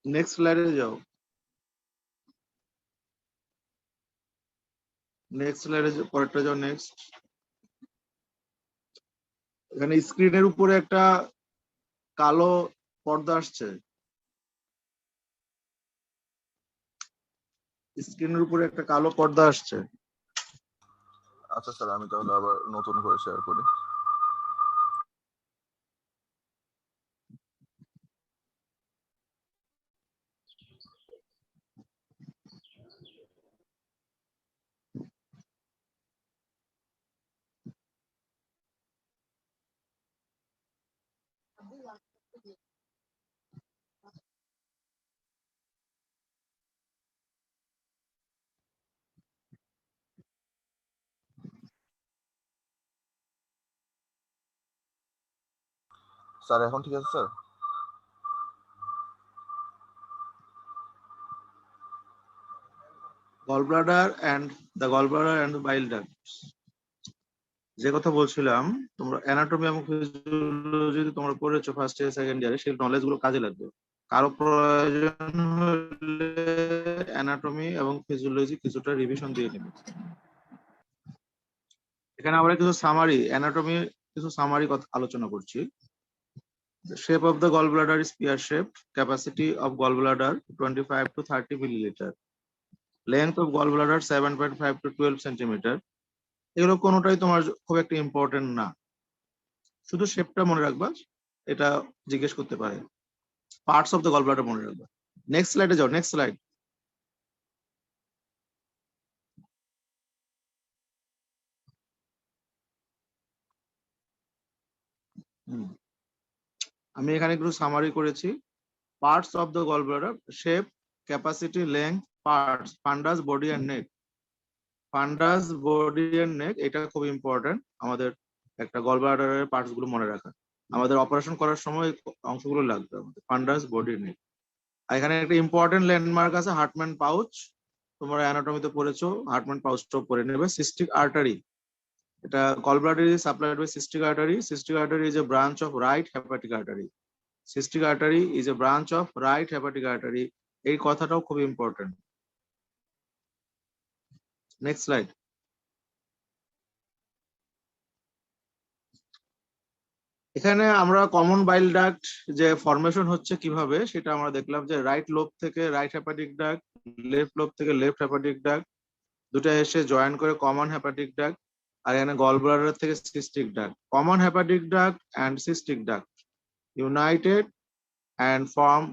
Next স্লাইডে যাও। Next স্লাইডে পরেরটা যাও। নেক্সট। এখানে স্ক্রিনের উপরে একটা কালো পর্দা আসছে। স্ক্রিনের উপরে একটা কালো পর্দা আসছে। আচ্ছা স্যার, আমি তাহলে আবার নতুন করে শেয়ার করি। স্যার এখন ঠিক আছে sir? Gallbladder and the bile ducts, যে কথা বলছিলাম, তোমরা অ্যানাটমি এবং ফিজিওলজি তোমরা পড়েছো ফার্স্ট ইয়ার সেকেন্ড ইয়ারে, সেই নলেজ গুলো কাজে লাগবে। কারো প্রয়োজন হলে অ্যানাটমি এবং ফিজিওলজি কিছুটা রিভিশন দিয়ে নেবে। এখানে আমরা কিছু সামারি, অ্যানাটমি কিছু সামারি কথা আলোচনা করছি। The shape of the gallbladder is pear-shaped. Capacity of gallbladder 25 to 30 milliliter. Length of gallbladder 7.5 to 12 centimeter. এগুলো কোনোটাই তোমার খুব একটা ইম্পর্টেন্ট না, শুধু শেপটা মনে রাখবা। এটা জিজ্ঞেস করতে পারে। পার্টস অফ দ্য গলব্লাডার মনে রাখবা। নেক্সট স্লাইডে যাও। Next slide. আমি এখানে একটু সামারি করেছি। Parts of the gallbladder: shape, capacity, length, parts, fundus, body and neck. Fundus, body and neck এটা খুব ইম্পর্টেন্ট আমাদের একটা গলব্লাডারের পার্টস গুলো মনে রাখা। আমাদের অপারেশন করার সময় অংশগুলো লাগবে আমাদের, ফান্ডাস, বডি, নেক। আর এখানে একটা ইম্পর্টেন্ট ল্যান্ডমার্ক আছে, হার্টম্যান পাউচ। তোমরা অ্যানাটমিতে পড়েছো, হার্টম্যান পাউচটাও পড়ে নেবে। সিস্টিক আর্টারি, এটা gallbladder is supplied by cystic artery. Cystic artery is a branch of right hepatic artery. Cystic artery is a branch of right hepatic artery. এই কথাটাও খুব ইম্পর্টেন্ট। Next slide. এখানে আমরা কমন বাইল ডাক্ট যে formation হচ্ছে কিভাবে সেটা আমরা দেখলাম, যে রাইট লোব থেকে right hepatic duct, left lobe থেকে লেফট হেপাটিক ডাক্ট, দুটো এসে জয়েন করে কমন হেপাটিক ডাক্ট। আর এখানে গলব্লাডার থেকে cystic duct. Common hepatic duct and cystic duct United and form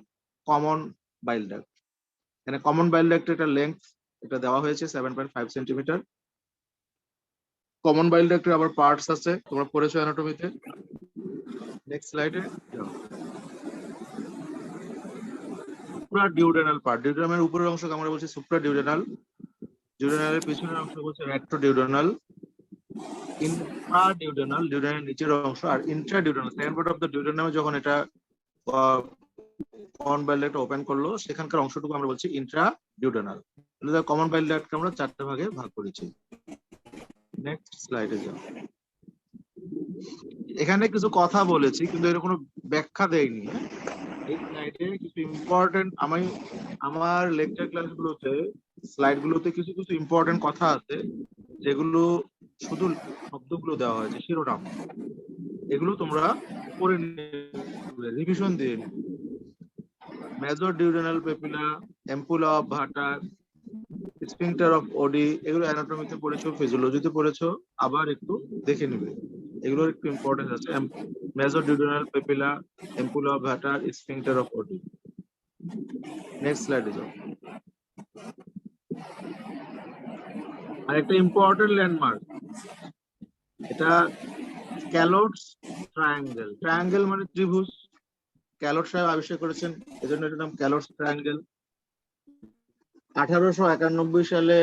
common bile duct. এখানে কমন বাইল ডাক্ট এর length এটা দেওয়া হয়েছে 7.5 সেন্টিমিটার। কমন বাইল ডাক্টের আবার পার্টস আছে, তোমরা পড়েছো অ্যানাটমিতে। নেক্সট স্লাইডে যাও। সুপ্রাডিউডেনাল পার্ট, ডিউডেনামের উপরের অংশকে আমরা বলছি সুপ্রাডিউডেনাল। ডিউডেনালের পিছনের অংশ বলছে রেট্রোডিউডেনাল। ইনফ্রাডিউডেনাল, ডিউডেনালের নিচের অংশ। আর ইন্ট্রাডিউডেনাল, সেকেন্ড পার্ট অফ দ্য ডিউডেনামে যখন এটা কমন বাইল ডাক্ট ওপেন করলো, সেখানকার অংশটুকু আমরা বলছি ইন্ট্রাডিউডেনাল। কমন বাইল ডাক্ট আমরা চারটে ভাগে ভাগ করেছি। নেক্সট স্লাইডে যাও। এখানে কিছু কথা বলেছি কিন্তু এর কোনো ব্যাখ্যা দেয়নি। এই স্লাইডে কিছু ইম্পর্টেন্ট, আমি আমার লেকচার ক্লাসগুলোতে স্লাইডগুলোতে কিছু কিছু ইম্পর্টেন্ট কথা আছে যেগুলো শুধু শব্দগুলো দেওয়া হয়েছে, শিরোনাম। এগুলো তোমরা পড়ে রিভিশন দিয়ে নিবে। Major duodenal papilla, ampulla of Vater, sphincter of ওডি, এগুলো অ্যানাটমিতে পড়েছো, ফিজিওলজিতে পড়েছো, আবার একটু দেখে নিবে। এগুলোর একটু ইম্পর্টেন্স আছে। Major duodenal papilla, ampulla of Vater, sphincter of ওডি। নেক্সট স্লাইডে যাও। আরেকটা ইম্পর্টেন্ট ল্যান্ডমার্ক, এটা ক্যালটস ট্রায়াঙ্গেল। ট্রায়াঙ্গেল মানে ত্রিভুজ। ক্যালট সাহেব আবিষ্কার করেছেন, এজন্য এটার নাম ক্যালটস ট্রায়াঙ্গেল। 1891 সালে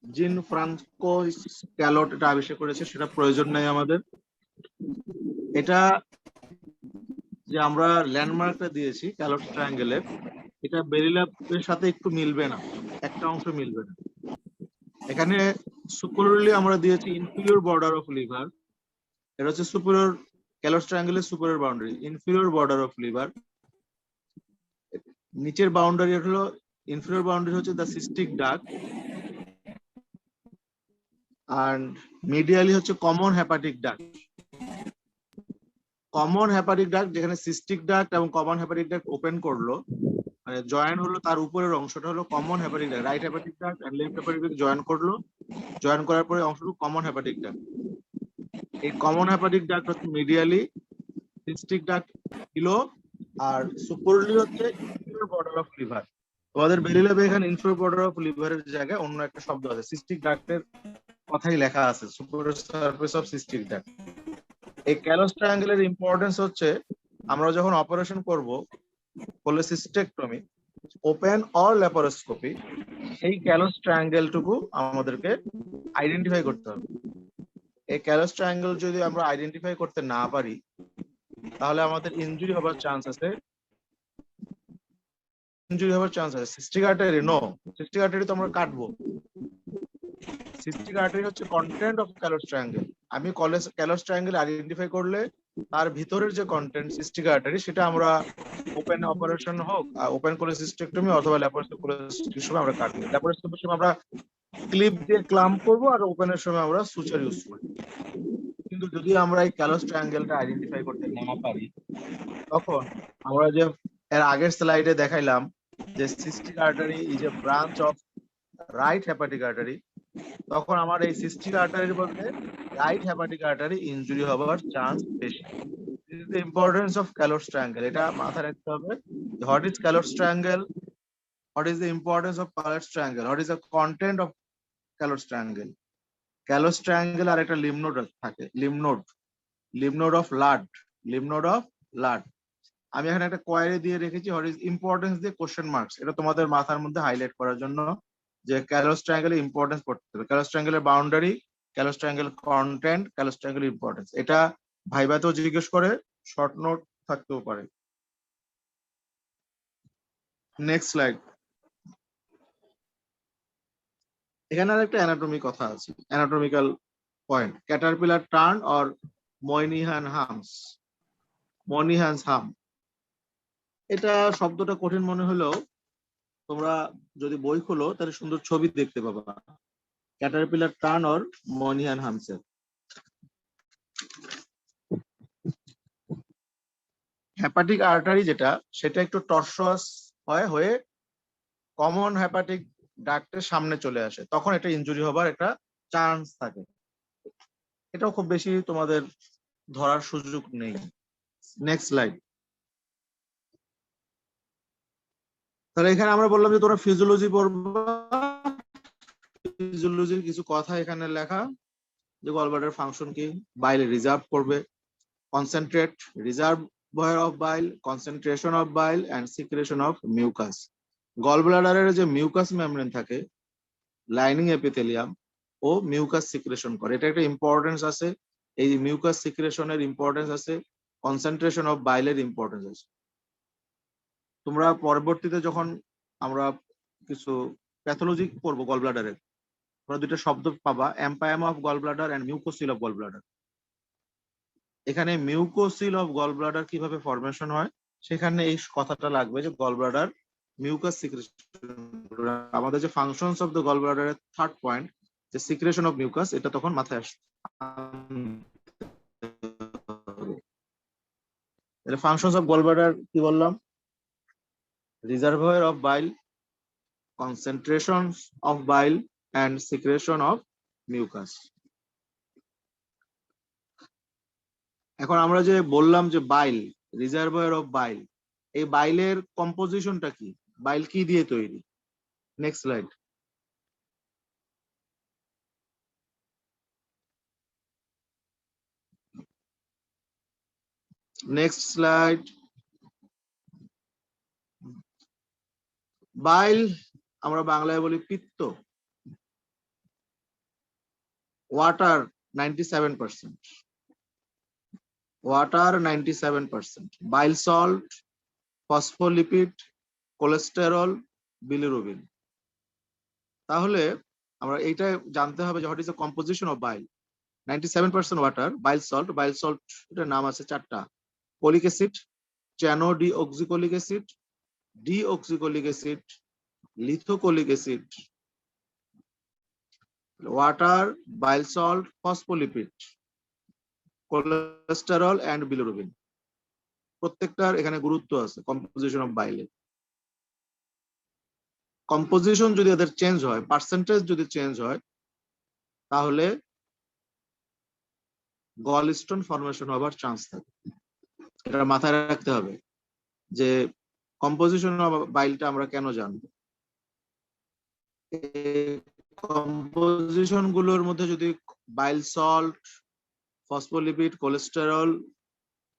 জিন ফ্রান্সকো ক্যালট এটা আবিষ্কার করেছে, সেটা প্রয়োজন নেই আমাদের। এটা যে আমরা ল্যান্ডমার্কটা দিয়েছি ক্যালট ট্রায়াঙ্গেলের, এটা বেরিলাপের সাথে একটু মিলবে না, একটা অংশ মিলবে না। এখানে সুপিরিয়রলি আমরা দিয়েছি ইনফিরিয়র বর্ডার অফ লিভার। এটা হচ্ছে সুপিরিয়র, ক্যালট ট্রায়াঙ্গেলের superior boundary, inferior border of liver. নিচের বাউন্ডারি হলো ইনফেরিয়র বাউন্ডারি হচ্ছে দ্য সিস্টিক ডাক্ট, আর মিডিয়ালি হচ্ছে common hepatic duct. Common hepatic duct যেখানে সিস্টিক ডাক্ট এবং কমন হেপাটিক ডাক্ট ওপেন করলো, মানে জয়েন হলো, তার উপরের অংশটা হলো common hepatic duct. Right hepatic duct আর লেফট হেপাটিক ডাক্ট জয়েন করলো, জয়েন করার পরে অংশটুকু কমন হেপাটিক ডাক্ট। এই কমন হেপাটিক ডাক্ট হচ্ছে মিডিয়ালি, সিস্টিক ডাক্ট বিলো, আর সুপারলি হচ্ছে ইনফেরিয়র বর্ডার অফ লিভার। তোমাদের বেরিয়ে যাবে এখানে ইনফেরিয়র বর্ডার অফ লিভারের জায়গায় অন্য একটা শব্দ আছে, সিস্টিক ডাক্টের কথাই লেখা আছে, superior surface of cystic duct. এই ক্যালোস ট্রায়াঙ্গেলের ইম্পর্টেন্স হচ্ছে আমরা যখন অপারেশন করব কোলেসিস্টেকটমি, ওপেন অর ল্যাপারোস্কোপি, এই ক্যালোস ট্রায়াঙ্গেলটুকু আমাদেরকে আইডেন্টিফাই করতে হবে। এই ক্যালোস ট্রায়াঙ্গেল যদি আমরা আইডেন্টিফাই করতে না পারি তাহলে আমাদের ইনজুরি হবার চান্স আছে। Cystic artery no, cystic artery তো আমরা কাটবো। সিস্টিক আর্টারি হচ্ছে কন্টেন্ট অফ ক্যালোস ট্রায়াঙ্গেল। আমি ক্যালোস ট্রায়াঙ্গেল আইডেন্টিফাই করলে তার ভিতরের যে কন্টেন্ট সিস্টিক আর্টারি, সেটা আমরা ওপেন অপারেশন হোক, ওপেন কোলেসিস্টেকটমি অথবা ল্যাপারোস্কোপির সময় আমরা কাটবো। ল্যাপারোস্কোপির সময় আমরা ক্লিপ দিয়ে ক্লাম্প করবো, আর ওপেনের সময় আমরা সুচার ইউজ করি। কিন্তু যদি আমরা এই ক্যালোস ট্রায়াঙ্গেলটা আইডেন্টিফাই করতে না পারি, তখন আমরা যে এর আগের স্লাইডে দেখাইলাম যে cystic artery is a branch of right hepatic artery, তখন আমার এই সিস্টিক আর্টারির বলতে রাইট হেপাটিক আর্টারি ইনজুরি হবার চান্স বেশি। This is the importance of Calot's triangle. এটা মাথায় রাখতে হবে। What is Calot's triangle, what is the importance of Calot's triangle, what is the content of Calot's triangle. Calot's triangle আর একটা lymph node থাকে, lymph node of Lund, lymph node of lad. আমি এখানে একটা কোয়ারি দিয়ে রেখেছি, what is importance দিয়ে question marks, এটা তোমাদের মাথার মধ্যে হাইলাইট করার জন্য যে ক্যালোস ট্রায়াঙ্গেলের ইম্পর্টেন্স পড়তে হবে। ক্যালোস ট্রায়াঙ্গেলের boundary, Calot's triangle content, Calot's ট্রায়াঙ্গেলের ইম্পর্টেন্স, এটা ভাইভাতেও জিজ্ঞেস করে, শর্ট নোট থাকতেও পারে। Next slide. এখানে আর একটা অ্যানাটমি কথা আছে, anatomical point, caterpillar turn or Moynihan's hump. এটা শব্দটা কঠিন মনে হলেও তোমরা যদি বই খোলো তাহলে সুন্দর ছবি দেখতে পাবা, ক্যাটারপিলার টার্ন অর ময়নিহান হামসের। হেপাটিক আর্টারি যেটা, সেটা একটু টর্সোয়াস হয়ে কমন হেপাটিক ডাক্টের সামনে চলে আসে, তখন এটা ইনজুরি হবার একটা চান্স থাকে। এটাও খুব বেশি তোমাদের ধরার সুযোগ নেই। Next slide. তাহলে এখানে আমরা বললাম যে তোমরা ফিজিওলজি পড়বা, ফিজিওলজির কিছু কথা এখানে লেখা, যে গলব্লাডার ফাংশন কি, বাইল রিজার্ভ করবে, concentrate, reservoir of bile, concentration of bile and secretion of mucus. গলব্লাডারের যে মিউকাস মেমব্রেন থাকে, লাইনিং এপিথেলিয়াম, ও মিউকাস সিক্রেশন করে, এটা একটা ইম্পর্টেন্স আছে। এই মিউকাস সিক্রেশনের ইম্পর্টেন্স আছে, কনসেন্ট্রেশন অফ বাইলের ইম্পর্টেন্স আছে। তোমরা পরবর্তীতে যখন আমরা কিছু প্যাথোলজি পড়বো গলব্লাডারের, তোমরা দুইটা শব্দ পাবা, empyema of gallbladder and mucocele of gallbladder. এখানে মিউকোসিল অফ গলব্লাডার কিভাবে ফরমেশন হয় সেখানে এই কথাটা লাগবে, যে গলব্লাডার মিউকাস সিক্রেশন, আমাদের যে ফাংশনস অফ দ্য গলব্লাডারের থার্ড পয়েন্ট, যে সিক্রেশন অফ মিউকাস, এটা তখন মাথায় আসছে। ফাংশনস অফ গলব্লাডার কি বললাম, reservoir of bile, concentration of bile and secretion of mucus. এখন আমরা যে বললাম যে বাইল, রিজার্ভয়ার অফ বাইল, এই বাইলের কম্পোজিশনটা কি, বাইল কি দিয়ে তৈরি? Next slide. Next slide. Bile আমরা বাংলায় বলি পিত্ত। Water 97%, water 97%, bile salt, phospholipid, cholesterol, bilirubin. তাহলে আমরা এইটা জানতে হবে যে what is the composition of bile. 97% water, bile salt এটার নাম আছে চারটা, folic acid, chenodeoxycholic acid, deoxycholic acid, lithocholic acid, water, bile salt, phospholipid, cholesterol and bilirubin. প্রত্যেকটার এখানে গুরুত্ব আছে কম্পোজিশন অফ বাইলে। কম্পোজিশন যদি এদের চেঞ্জ হয়, পার্সেন্টেজ যদি চেঞ্জ হয়, তাহলে গলস্টোন ফরমেশন হবার চান্স থাকে। এটা মাথায় রাখতে হবে যে কম্পোজিশন অফ বাইলটা আমরা কেন জানবো। কম্পোজিশন গুলোর মধ্যে যদি বাইল সল্ট, ফসফোলিপিড, কোলেস্টেরল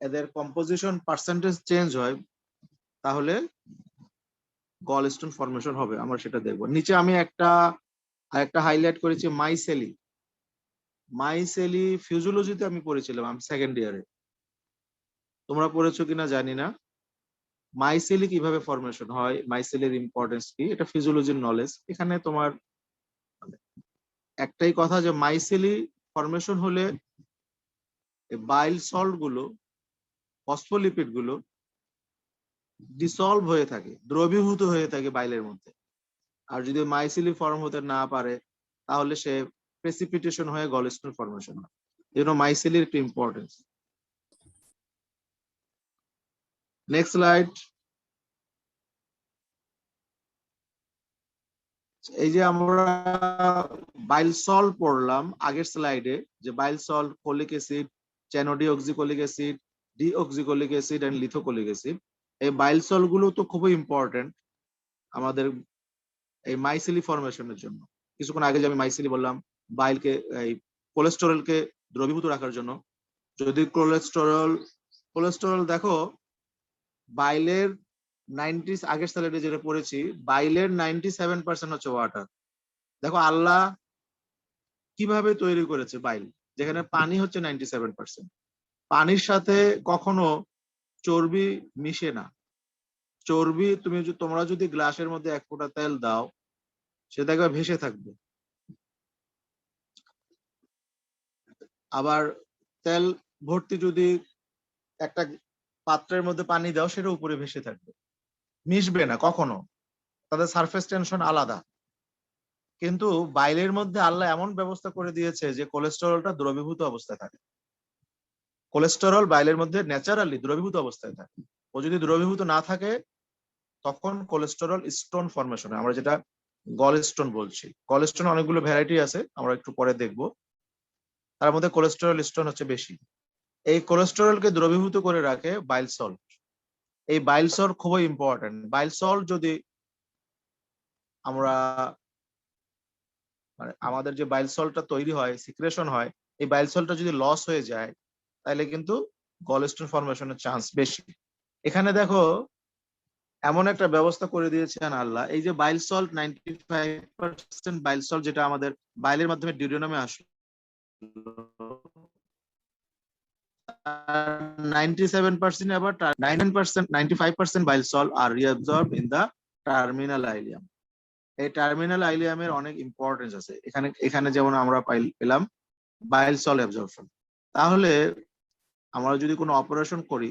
এদের কম্পোজিশন পার্সেন্টেজ চেঞ্জ হয়, তাহলে গলস্টোন ফরমেশন হবে। আমরা সেটা দেখবো। নিচে আমি একটা হাইলাইট করেছি মাইসেলি। মাইসেলি ফিজিওলজিতে আমি পড়েছিলাম, আমি সেকেন্ড ইয়ারে। তোমরা পড়েছো কিনা জানি না। মাইসেলি কিভাবে ফরমেশন হয়, মাইসেলের ইম্পর্টেন্স কি, এটা ফিজিওলজির নলেজ। এখানে তোমার একটাই কথা যে মাইসেলি ফরমেশন হলে বাইল সল্ট গুলো, ফসফোলিপিড গুলো ডিসলভ হয়ে থাকে, দ্রবীভূত হয়ে থাকে বাইলের মধ্যে। আর যদি মাইসেলি ফর্ম হতে না পারে, তাহলে সে প্রেসিপিটেশন হয়ে গলস্টোন ফরমেশন হয়। এই জন্য মাইসেলির একটু ইম্পর্টেন্স। Next slide. এই যে আমরা বাইল সল্ট পড়লাম আগের স্লাইডে, যে bile salt, folic acid, chenodeoxycholic acid, deoxycholic acid and lithocholic acid. এই বাইল সল্ট গুলো তো খুবই ইম্পর্টেন্ট আমাদের এই মাইসেলি ফরমেশনের জন্য। কিছুক্ষণ আগে যে আমি মাইসেলি বললাম, বাইলকে, এই কোলেস্টেরলকে দ্রবীভূত রাখার জন্য। যদি কোলেস্টেরল দেখো, বাইলের আগের স্লাইডে যেটা পড়েছি, বাইলের 97% হচ্ছে ওয়াটার। দেখো আল্লাহ কিভাবে তৈরি করেছে বাইল, যেখানে পানি হচ্ছে 97%। পানির সাথে কখনো চর্বি মিশে না। চর্বি তোমরা যদি গ্লাসের মধ্যে 1 ফোঁটা তেল দাও, সে দেখবে ভেসে থাকবে। আবার তেল ভর্তি যদি একটা পাত্রের মধ্যে পানি দাও, সেটা উপরে ভেসে থাকবে, মিশবে না কখনো। তাদের সারফেস টেনশন আলাদা। কিন্তু বাইলের মধ্যে আল্লাহ এমন ব্যবস্থা করে দিয়েছে যে কোলেস্টেরলটা দ্রবীভূত অবস্থায় থাকে। কোলেস্টেরল বাইলের মধ্যে ন্যাচারালি দ্রবীভূত অবস্থায় থাকে। ও যদি দ্রবীভূত না থাকে, তখন কোলেস্টেরল স্টোন ফরমেশন হয়, আমরা যেটা গলস্টোন বলছি। গলস্টোন অনেকগুলো ভ্যারাইটি আছে, আমরা একটু পরে দেখব। তার মধ্যে কোলেস্টেরল স্টোন হচ্ছে বেশি। এই কোলেস্টেরলকে দ্রবীভূত করে রাখে বাইল সল্ট। এই বাইল সল্ট খুবই ইম্পর্টেন্ট। বাইল সল্ট যদি আমরা, মানে আমাদের যে বাইল সল্টটা তৈরি হয়, সিক্রেশন হয়, এই বাইল সল্টটা যদি লস হয়ে যায়, তাহলে কিন্তু গলস্টোন ফরমেশনের চান্স বেশি। এখানে দেখো এমন একটা ব্যবস্থা করে দিয়েছেন আল্লাহ। এই যে বাইল সল্ট, 95% বাইল সল্ট যেটা আমাদের বাইলের মাধ্যমে ডিউডেনামে আসলো, 97% আবার 95% বাইল সল্ট আর reabsorb in the terminal ileum. এই টার্মিনাল আইলিয়ামের অনেক ইম্পর্টেন্স আছে। এখানে যেমন আমরা পেলাম বাইল সল্ট অ্যাবজর্পশন। তাহলে আমরা যদি কোনো অপারেশন করি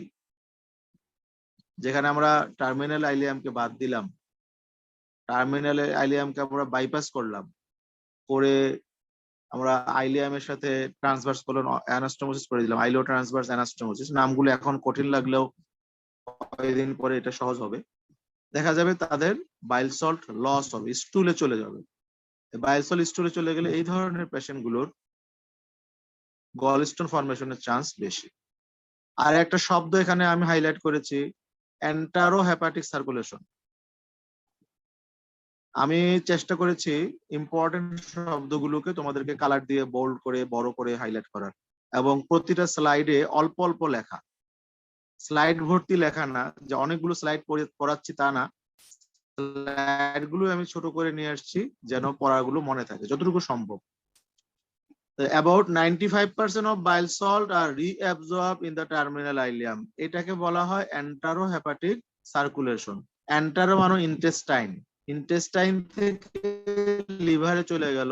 যেখানে আমরা টার্মিনাল আইলিয়ামকে বাদ দিলাম, টার্মিনাল আইলিয়ামকে আমরা বাইপাস করলাম, করে আমরা আইলিয়ামের সাথে ট্রান্সভার্স কোলন অ্যানাস্টোমোসিস করে দিলাম, আইলো ট্রান্সভার্স অ্যানাস্টোমোসিস। নামগুলো এখন কঠিন লাগলেও কয়েকদিন পরে এটা সহজ হবে। দেখা যাবে তাদের বাইল সল্ট লস হবে, স্টুলে চলে যাবে। বাইল সল্ট স্টুলে চলে গেলে এই ধরনের পেশেন্ট গুলোর গলস্টোন ফরমেশনের চান্স বেশি। আর একটা শব্দ এখানে আমি হাইলাইট করেছি, এন্টারো হেপাটিক সার্কুলেশন। আমি চেষ্টা করেছি ইম্পর্টেন্ট শব্দগুলোকে তোমাদেরকে কালার দিয়ে বোল্ড করে বড় করে হাইলাইট করার, এবং প্রতিটা স্লাইডে অল্প অল্প লেখা। স্লাইড ভর্তি লেখা না, যে অনেকগুলো স্লাইড পড়াচ্ছি তা না। স্লাইড গুলো আমি ছোট করে নিয়ে আসছি যেন পড়াগুলো মনে থাকে যতটুকু সম্ভব। About 95% of bile salt are reabsorbed in the terminal ileum. এটাকে বলা হয় enterohepatic circulation. Entero মানে ইন্টেস্টাইন, ইন্টেস্টাইন থেকে লিভারে চলে গেল,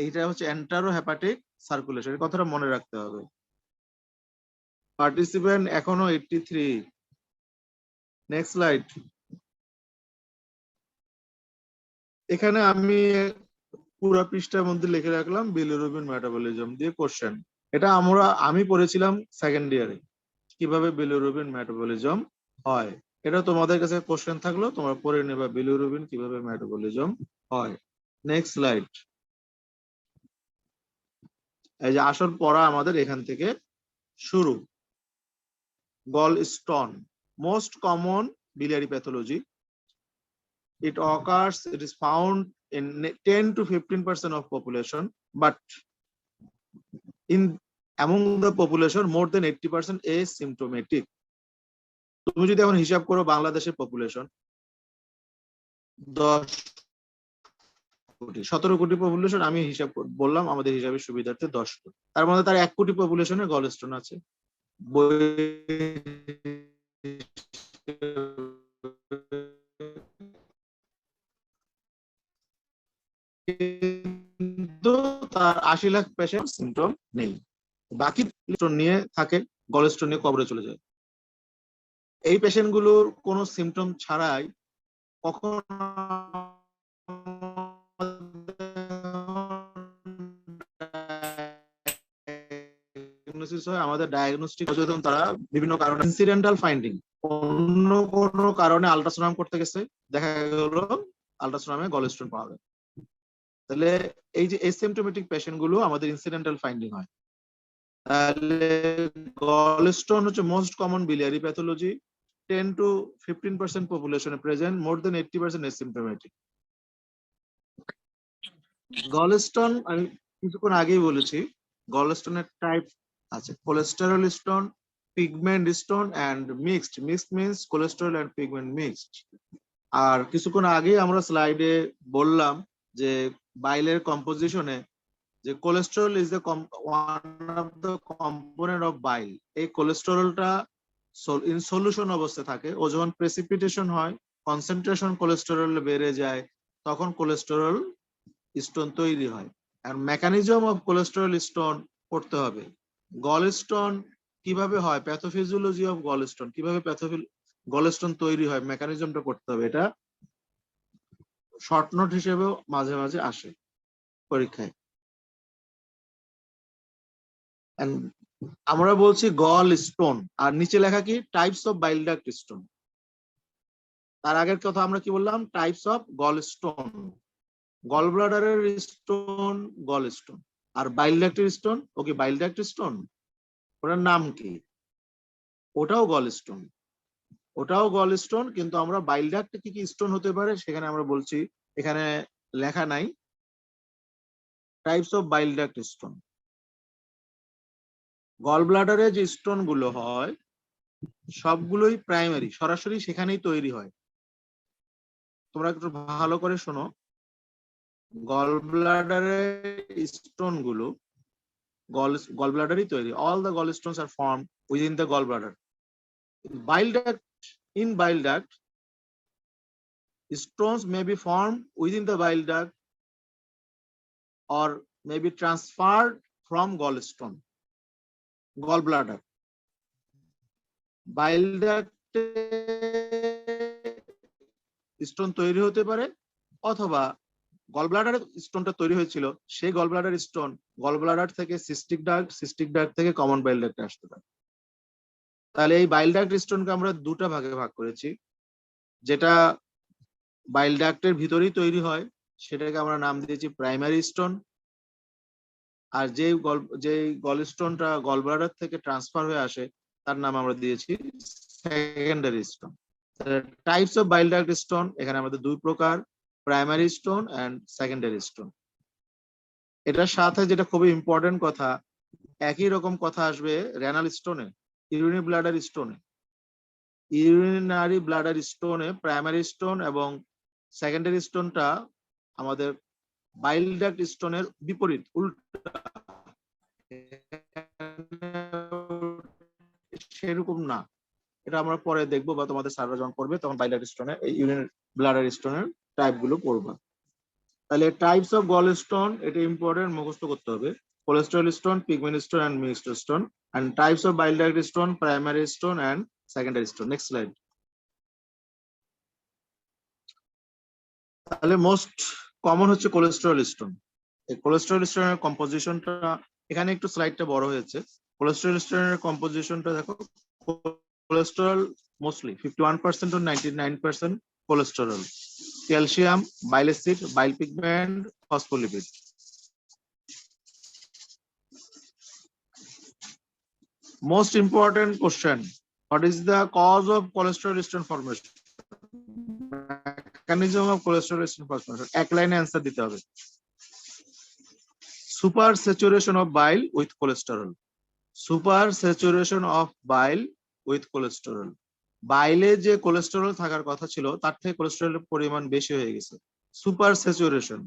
এইটা হচ্ছে enterohepatic circulation। এই কথাটা মনে রাখতে হবে। পার্টিসিপেন্ট এখনো 83। Next slide. এখানে আমি পুরো পৃষ্ঠার মধ্যে লিখে রাখলাম বিলিরুবিন মেটাবলিজম দিয়ে কোশ্চেন। এটা আমি পড়েছিলাম সেকেন্ড ইয়ারে, কিভাবে বিলিরুবিন মেটাবলিজম হয়। এটা তোমাদের কাছে কোশ্চেন থাকলো, তোমরা পড়ে নেবা বিলিরুবিন কিভাবে মেটাবলিজম হয়। Next slide. এই যে আসল পড়া আমাদের এখান থেকে শুরু। Gallstone, most common biliary pathology. It occurs, it is found in 10 to 15% of population, but in among the population more than 80% asymptomatic. তুমি যদি এখন হিসাব করো বাংলাদেশের পপুলেশন 10 কোটি, 17 কোটি পপুলেশন, আমি হিসাব বললাম আমাদের হিসাবের সুবিধার্থে 10 কোটি, তার মধ্যে তার 1 কোটি পপুলেশনে গলস্টোন আছে। কিন্তু তার 80 লাখ পেশেন্ট সিমটম নেই, বাকি নিয়ে থাকে, গলস্টোন নিয়ে কবরে চলে যায়। এই পেশেন্ট গুলোর কোনো সিমটম ছাড়াই কখন আমাদের ডায়াগনস্টিক সচেতন তারা বিভিন্ন কারণে ইনসিডেন্টাল ফাইন্ডিং, অন্য কোনো কারণে আল্ট্রাসাউন্ড করতে গেছে, দেখা গেল আল্ট্রাসাউন্ডে গলস্টোন পাওয়া যায়। তাহলে এই যে এসিমটোমেটিক পেশেন্ট গুলো আমাদের ইনসিডেন্টাল ফাইন্ডিং হয়। তাহলে গলস্টোন হচ্ছে most common biliary pathology, 10 to 15% পপুলেশনে present, more than 80% asymptomatic. Gallstone আমি কিছুক্ষণ আগেই বলেছি, গলস্টোনের টাইপ আছে cholesterol stone, pigment stone and mixed. Mixed means cholesterol and pigment mixed. আর কিছুক্ষণ আগেই আমরা স্লাইডে বললাম যে বাইলের কম্পোজিশনে যে cholesterol is the one of the component of bile. এই কোলেস্টেরলটা ইন সলিউশন অবস্থায় থাকে, ও যখন প্রেসিপিটেশন হয়, কনসেন্ট্রেশন কোলেস্টেরল বেড়ে যায়, তখন কোলেস্টেরল স্টোন তৈরি হয়। আর মেকানিজম অফ কোলেস্টেরল স্টোন পড়তে হবে। গলস্টোন কিভাবে হয়, প্যাথোফিজিওলজি অফ গলস্টোন, কিভাবে গলস্টোন তৈরি হয়, মেকানিজমটা পড়তে হবে। এটা শর্ট নোট হিসেবেও মাঝে মাঝে আসে পরীক্ষায়। আমরা বলছি গল স্টোন, আর নিচে লেখা কি types of bile duct stone. তার আগের কথা আমরা কি বললাম, টাইপস অফ গল স্টোন। গল ব্লাডারের স্টোন গল স্টোন, আর বাইল ডাক্টের stone, okay bile duct stone, ওটার নাম কি, ওটাও গল স্টোন, ওটাও গল স্টোন। কিন্তু আমরা বাইল ডাক্ট কি কি স্টোন হতে পারে সেখানে আমরা বলছি, এখানে লেখা নাই types of bile duct stone. গল ব্লাডারে যে স্টোন গুলো হয় সবগুলোই প্রাইমারি, সরাসরি সেখানেই তৈরি হয়। তোমরা একটু ভালো করে শোনো, গল ব্লাডারে স্টোন গুলো gall bladder তৈরি, all the gall stones are formed within the gall bladder. In bile duct stones may be formed within the bile duct or may be transferred from gall bladder. Bile duct stone তৈরি হতে পারে, অথবা গল ব্লাডারে স্টোনটা তৈরি হয়েছিল, সেই gall bladder stone gall bladder থেকে cystic duct, cystic duct থেকে common bile ডাক্টে আসতে পারে। তাহলে এই বাইল ডাক্ট স্টোনকে আমরা দুটা ভাগে ভাগ করেছি। যেটা বাইল ডাক্টের ভিতরেই তৈরি হয় সেটাকে আমরা নাম দিয়েছি প্রাইমারি স্টোন, আর যেই গল স্টোনটা গল ব্লাডার থেকে ট্রান্সফার হয়ে আসে তার নাম আমরা দিয়েছি secondary stone. Types of bile duct stone এখানে আমাদের দুই প্রকার, primary stone and secondary stone. এটার সাথে যেটা খুবই ইম্পর্টেন্ট কথা, একই রকম কথা আসবে রেনাল স্টোনে, ইউরিনারি ব্লাডার স্টোনে। ইউরিনারি ব্লাডার স্টোনে প্রাইমারি স্টোন এবং সেকেন্ডারি স্টোনটা আমাদের বাইল ডাক্ট স্টোনের বিপরীত, উল্টা, সেরকম না। এটা আমরা পরে দেখবো, বা তোমাদের স্যাররা যখন করবে তখন বাইল ডাক্ট স্টোনের এই ইউরিনারি ব্লাডার স্টোনের টাইপ গুলো পড়বা। তাহলে টাইপস অফ গল স্টোন এটা ইম্পর্টেন্ট, মুখস্থ করতে হবে। Cholesterol stone, pigment stone and mixed stone, and types of bile duct stone, primary stone and secondary stone. Next slide. তাহলে মোস্ট কমন হচ্ছে কোলেস্টেরল স্টোন। এই কোলেস্টেরল স্টোনের কম্পোজিশনটা এখানে একটু স্লাইডটা বড় হয়েছে। কোলেস্টেরল স্টোনের কম্পোজিশনটা দেখো, cholesterol mostly 51% to 99% cholesterol, calcium, bile acid, bile pigment, phospholipid. Most important question: what is the cause of cholesterol stone formation? Mechanism of cholesterol stone formation. এক লাইনে অ্যান্সার দিতে হবে। Super saturation of bile with cholesterol. Super saturation of bile with cholesterol. বাইলে যে cholesterol থাকার কথা ছিল তার থেকে কোলেস্টেরলের পরিমাণ বেশি হয়ে গেছে। সুপার স্যাচুরেশন,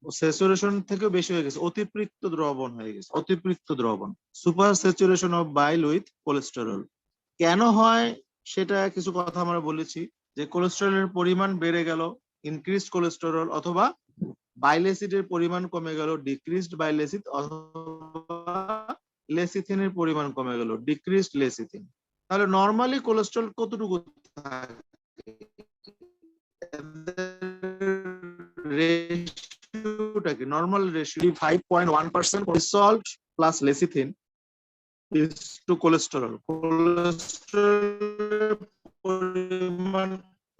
স্যাচুরেশন থেকেও বেশি হয়ে গেছে, অতিরিক্ত দ্রবণ হয়ে গেছে, অতিরিক্ত দ্রবণ। Super saturation of bile with cholesterol কেন হয় সেটা কিছু কথা আমরা বলেছি, যে কোলেস্টেরলের পরিমাণ বেড়ে গেল, ইনক্রিজড কোলেস্টেরল, অথবা বাইল অ্যাসিডের পরিমাণ কমে গেল, ডিক্রিজড বাইল অ্যাসিড, অথবা লেসিথিনের পরিমাণ কমে গেল, ডিক্রিজড লেসিথিন। তাহলে নরমালি কোলেস্টেরল কতটুকু থাকে? রেশিওটা কি? Normal ratio 5.1% salt plus lecithin is to cholesterol. কোলেস্টেরলের পরিমাণ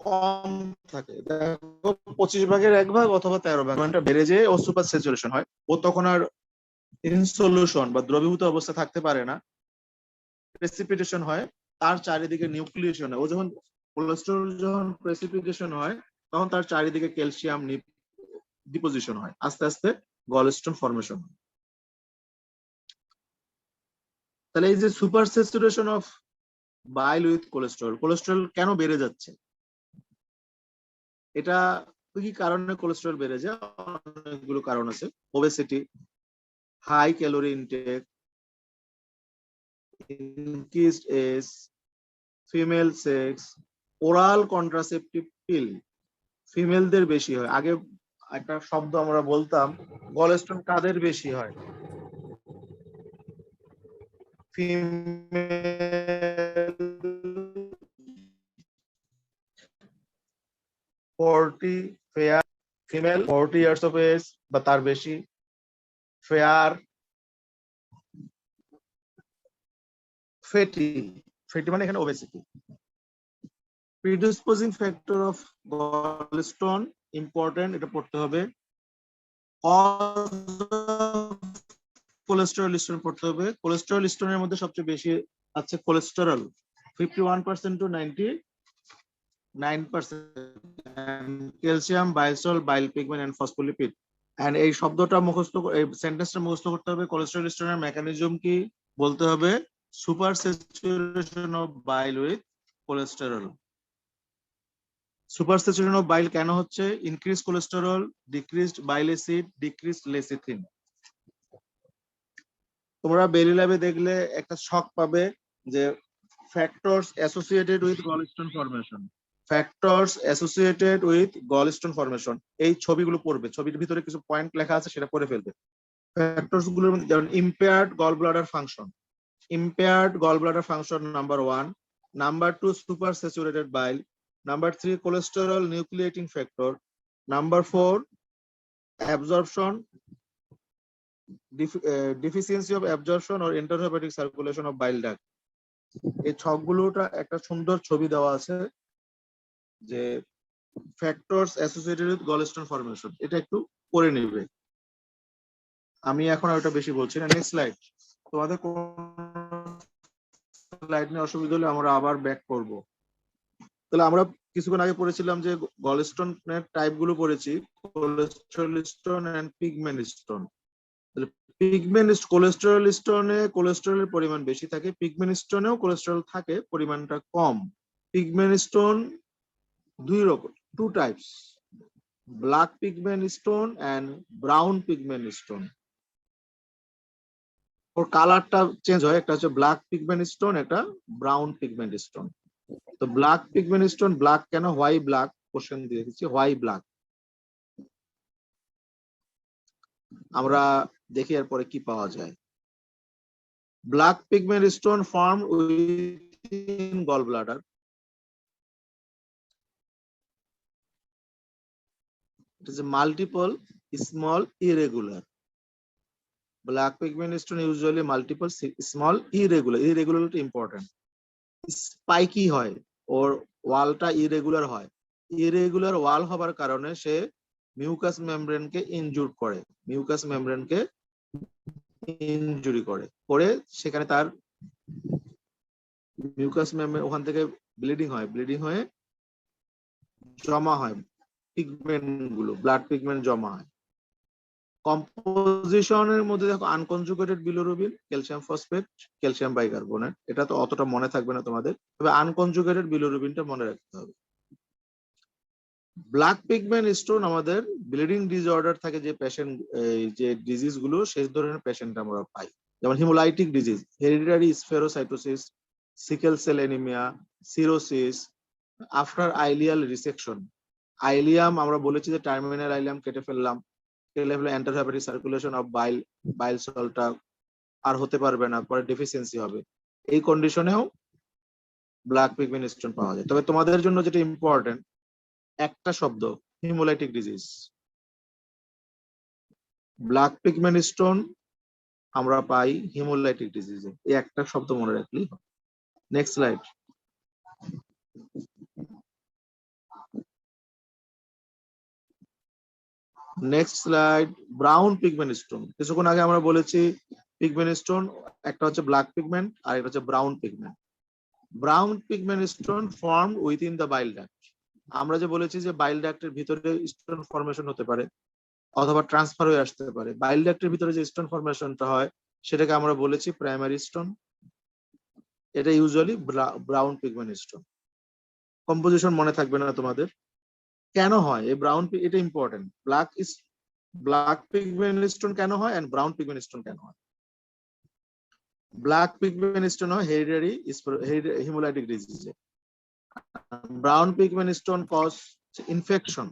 কম থাকে, দেখো 25 ভাগের 1 ভাগ অথবা 13 ভাগ, পরিমাণটা বেড়ে যায় ও সুপার স্যাচুরেশন হয়, ও তখন আর ইন সলিউশন বা দ্রবীভূত অবস্থা থাকতে পারে না, প্রেসিপিটেশন হয়, তার চারিদিকে নিউক্লিয়েশন হয়। ও যখন কোলেস্টেরল যখন প্রেসিপিটেশন হয় তখন তার চারিদিকে ক্যালসিয়াম ডিপোজিশন হয়, আস্তে আস্তে গলস্টোন ফর্মেশন হয়। তাহলে এই যে super saturation of bile with cholesterol, cholesterol কেন বেড়ে যাচ্ছে? এটা কি কারণে কোলেস্টেরল বেড়ে যায়? অনেকগুলো কারণ আছে। Obesity, high calorie intake, increased age, female sex, oral contraceptive pill ফিমেলদের বেশি হয়। আগে একটা শব্দ আমরা বলতাম, গলস্টোন কাদের বেশি হয়? Female 40 fair, female 40 years of age বা তার বেশি, ফেয়ার, ফেটি, ফেটি মানে এখানে obesity. Predisposing factor of gallstone important, এটা পড়তে হবে। কোলেস্টেরল স্টোন পড়তে হবে। কোলেস্টেরল স্টোনের মধ্যে সবচেয়ে বেশি আছে কোলেস্টেরল, 51% to 99%, ক্যালসিয়াম, বাইসল, bile pigment and phospholipid. And এই শব্দটা মুখস্থ, এই সেন্টেন্সটা মুখস্থ করতে হবে। কোলেস্টেরল স্টোনের মেকানিজম কি বলতে হবে? Super saturation of bile with cholesterol. Super saturation of বাইল কেন হচ্ছে? ইনক্রিজ কোলেস্টেরল, ডিক্রিজড বাইল অ্যাসিড, ডিক্রিজড লেসিথিন। তোমরা বেলি ল্যাবে দেখলে একটা শক পাবে যে factors associated with gallstone formation, factors associated with gallstone formation, এই ছবিগুলো পড়বে, ছবির ভিতরে কিছু পয়েন্ট লেখা আছে সেটা পড়ে ফেলবে। ফ্যাক্টরস গুলোর মধ্যে যেমন impaired gall bladder function, impaired gallbladder function number 1, number 2 super saturated bile, number 3 cholesterol nucleating factor, number 4 absorption, deficiency of absorption or enterohepatic circulation of bile duct। এই ছকগুলোটা একটা সুন্দর ছবি দেওয়া আছে যে factors associated with gallstone formation, এটা একটু পড়ে নেবে। আমি এখন আর ওটা বেশি বলছি না। Next slide. তোমাদের কোন স্লাইড নিয়ে অসুবিধা হলে আমরা আবার ব্যাক করব। তাহলে আমরা কিছুক্ষণ আগে পড়েছিলাম যে গলস্টোনের টাইপ গুলো পড়েছি, cholesterol stone and pigment stone. তাহলে পিগমেন্ট কোলেস্টেরল স্টোনে কোলেস্টেরলের পরিমাণ বেশি থাকে, পিগমেন্ট স্টোনেও কোলেস্টেরল থাকে, পরিমাণটা কম। পিগমেন্ট স্টোন দুই রকম, two types, black pigment stone and brown pigment stone. ওর কালারটা চেঞ্জ হয়, একটা হচ্ছে ব্ল্যাক পিগমেন্ট স্টোন, একটা ব্রাউন পিগমেন্ট স্টোন। তো ব্ল্যাক পিগমেন্ট স্টোন, ব্ল্যাক কেন, হোয়াই ব্ল্যাক কোশ্চেন দিয়ে দিচ্ছি, হোয়াই ব্ল্যাক। আমরা দেখি এরপরে কি পাওয়া যায়। Black pigment stone form within gall bladder. It is a multiple small irregular. Black pigment stone usually multiple small irregular. Irregularity important. Spiky হয় ওর ওয়ালটা ইরেগুলার হয়। ইরেগুলার ওয়াল হবার কারণে সে মিউকাস মেমব্রেনকে ইনজুরি করে। মিউকাস মেমব্রেনকে ইনজুরি করে সেখানে তার মিউকাস মেমব্রেন ওখান থেকে ব্লিডিং হয়ে জমা হয় পিগমেন্ট গুলো, ব্লাড পিগমেন্ট জমা হয়। কম্পোজিশনের মধ্যে দেখো unconjugated bilirubin, calcium phosphate, calcium bicarbonate, এটা তো অতটা মনে থাকবে না তোমাদের, তবে আনকনজুগেটেড বিলিরুবিনটা মনে রাখতে হবে। ব্ল্যাক পিগমেন্ট স্টোন আমাদের ব্লিডিং ডিসঅর্ডার থাকে যে পেশেন্ট, যে ডিজিজ গুলো সেই ধরনের পেশেন্ট আমরা পাই, যেমন haemolytic disease, hereditary spherocytosis, sickle cell anaemia, cirrhosis, after ileal resection. Ileum আমরা বলেছি যে টার্মিনাল আইলিয়াম কেটে ফেললাম, এন্টারহেপাটিক সার্কুলেশন অফ বাইল সল্টটা আর হতে পারবে না, পরে ডেফিসিয়েন্সি হবে। এই কন্ডিশনেও ব্ল্যাক পিগমেন্ট স্টোন পাওয়া যায়। তবে তোমাদের জন্য যেটা ইম্পর্টেন্ট একটা শব্দ, haemolytic disease. Black pigment stone আমরা পাই হিমোলাইটিক ডিজিজে, এই একটা শব্দ মনে রাখলেই হবে। Next slide. Next slide, brown pigment stone. কিছুক্ষণ আগে আমরা বলেছি পিগমেন্ট স্টোন একটা হচ্ছে ব্ল্যাক পিগমেন্ট আর একটা হচ্ছে brown pigment. Brown pigment stone form within the bile duct. আমরা যে বলেছি যে বাইল ডাক্টের ভিতরে স্টোন ফর্মেশন হতে পারে অথবা ট্রান্সফার হয়ে আসতে পারে। বাইল ডাক্টের ভিতরে যে স্টোন ফর্মেশনটা হয় সেটাকে আমরা বলেছি প্রাইমারি স্টোন। এটা usually brown pigment stone. Composition মনে থাকবে না তোমাদের, কেন হয় এই ব্রাউন, এটা ইম্পর্টেন্ট। ব্ল্যাক পিগমেন্ট স্টোন কেন হয় এন্ড ব্রাউন পিগমেন্ট স্টোন কেন হয়? ব্ল্যাক পিগমেন্ট স্টোন হয় হেরিডিটারি হিমোলাইটিক ডিজিজে। Brown pigment stone cause infection,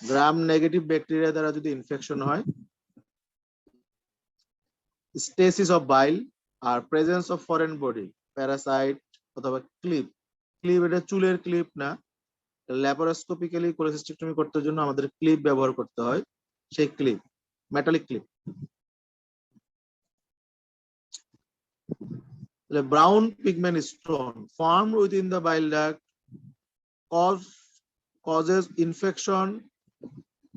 gram negative bacteria দ্বারা যদি ইনফেকশন হয়, স্টেসিস অফ বাইল আর presence of foreign body, parasite অথবা ক্লিপ। ক্লিপ এটা চুলের ক্লিপ না, ল্যাপারোস্কোপিক্যালি কোলেসিস্টেক্টমি করতে জন্য আমাদের ক্লিপ ব্যবহার করতে হয়, সেই clip metallic clip. Brown pigment stone form within the bile duct causes infection,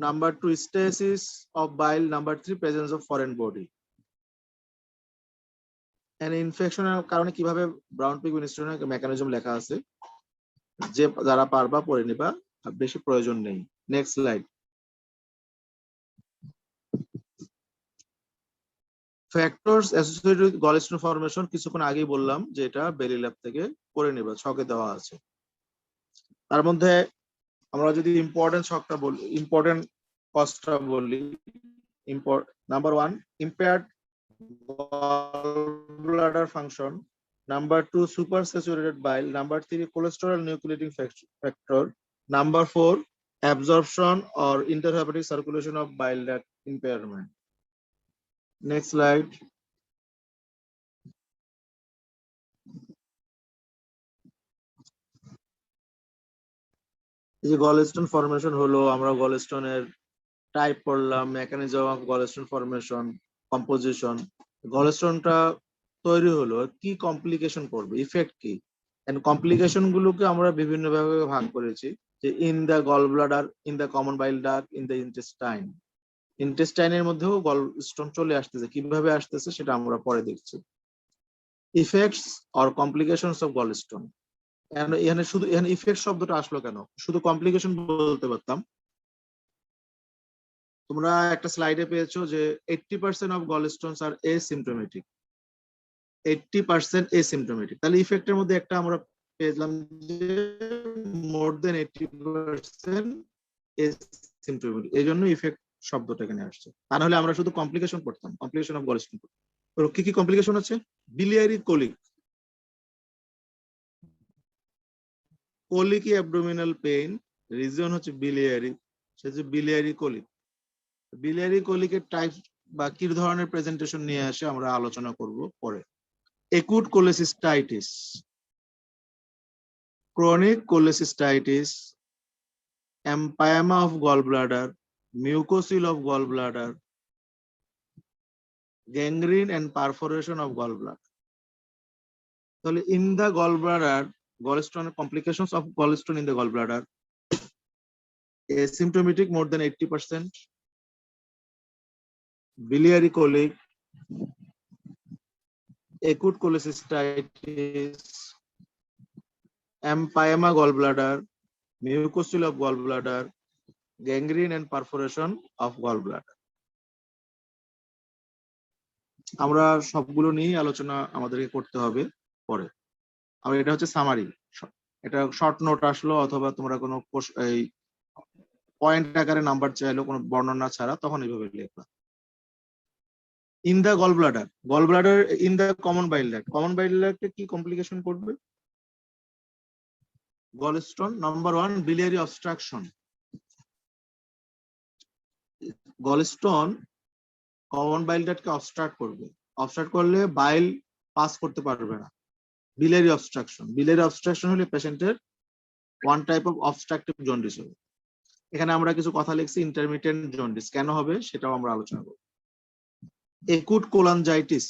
number 2 stasis of bile, number 3 presence of foreign body. and infection এর কারণে কিভাবে ব্রাউন পিগমেন্ট স্টোনের মেকানিজম লেখা আছে, যে যারা পারবা পড়ে নিবা, বেশি প্রয়োজন নেই। Next slide. Factors associated with gallstone formation কিছুক্ষণ আগেই বললাম যে এটা বেলি ল্যাব থেকে পড়ে নিবা, ছকে দেওয়া আছে। তার মধ্যে আমরা যদি ইম্পর্টেন্ট ছকটা বলি, ইম্পর্টেন্ট কজটা বলি, number 1 impaired gallbladder function, number 2 supersaturated bile, number 3 cholesterol nucleating factor, number 4 absorption or interhepatic circulation of bile duct impairment. Next slide. এই যে গলস্টোন ফর্মেশন হলো, আমরা গলস্টোনের টাইপ পড়লাম, mechanism of gallstone formation, composition. গলস্টোনটা তৈরি হলো, কি কমপ্লিকেশন করবে, ইফেক্ট কি, এন্ড কমপ্লিকেশন গুলোকে আমরা বিভিন্ন ভাবে ভাগ করেছি, যে in the gall bladder, in the common bile duct, in the intestine. ইন্টেস্টাইনের মধ্যেও গলস্টোন চলে আসতেছে, কিভাবে আসতেছে সেটা আমরা পরে দেখছি। Effects or complications of gallstone. এখানে শুধু এখানে ইফেক্ট শব্দটা আসলো কেন, শুধু কমপ্লিকেশন বলতে পারতাম। তোমরা একটা স্লাইডে পেয়েছো যে 80% অফ গলস্টোনস আর এসিম্পটোমেটিক, 80% এসিম্পটোমেটিক। তাহলে ইফেক্টের মধ্যে একটা আমরা পেলাম যে মোর দেন 80% এসিম্পটোমেটিক, এই জন্য ইফেক্ট শব্দটা এখানে আসছে। তা নাহলে আমরা শুধু কমপ্লিকেশন পড়তাম, কমপ্লিকেশন অফ গলস্টোন। কি কি কমপ্লিকেশন আছে? Biliary colic, colicky abdominal pain, reason হচ্ছে বিলিয়ারি, সেটা বিলিয়ারি কোলিক। বিলিয়ারি কোলিকের টাইপ বা কি ধরনের প্রেজেন্টেশন নিয়ে আসে আমরা আলোচনা করব পরে। Acute cholecystitis, chronic cholecystitis, empyema of gallbladder, mucocele of gallbladder, gangrene and perforation of gallbladder. So in the gallbladder, gallstone complications of gallstone in the gallbladder, asymptomatic more than 80%, biliary colic, acute cholecystitis, empyema gallbladder, mucocele of gallbladder, gangrene and perforation of gallbladder. আমরা সবগুলো নিয়ে আলোচনা আমাদেরকে করতে হবে পরে। আর এটা হচ্ছে সামারি, এটা শর্ট নোট আসলো অথবা তোমরা কোনো এই পয়েন্ট আকারে নাম্বার চাইলো কোনো বর্ণনা ছাড়া, তখন এইভাবে লিখবা। In the gallbladder in the common bile duct কি কমপ্লিকেশন করবে? Gallstone number 1 biliary obstruction। Gallstone common bile ডাক্টকে অবস্ট্রাক্ট করবে, অবস্ট্রাক্ট করলে বাইল পাস করতে পারবে না। biliary obstruction হলে পেশেন্টের one type of obstructive jaundice হবে। এখানে আমরা কিছু কথা লিখছি, ইন্টারমিটেন্ট জন্ডিস কেন হবে সেটাও আমরা আলোচনা করব। acute cholangitis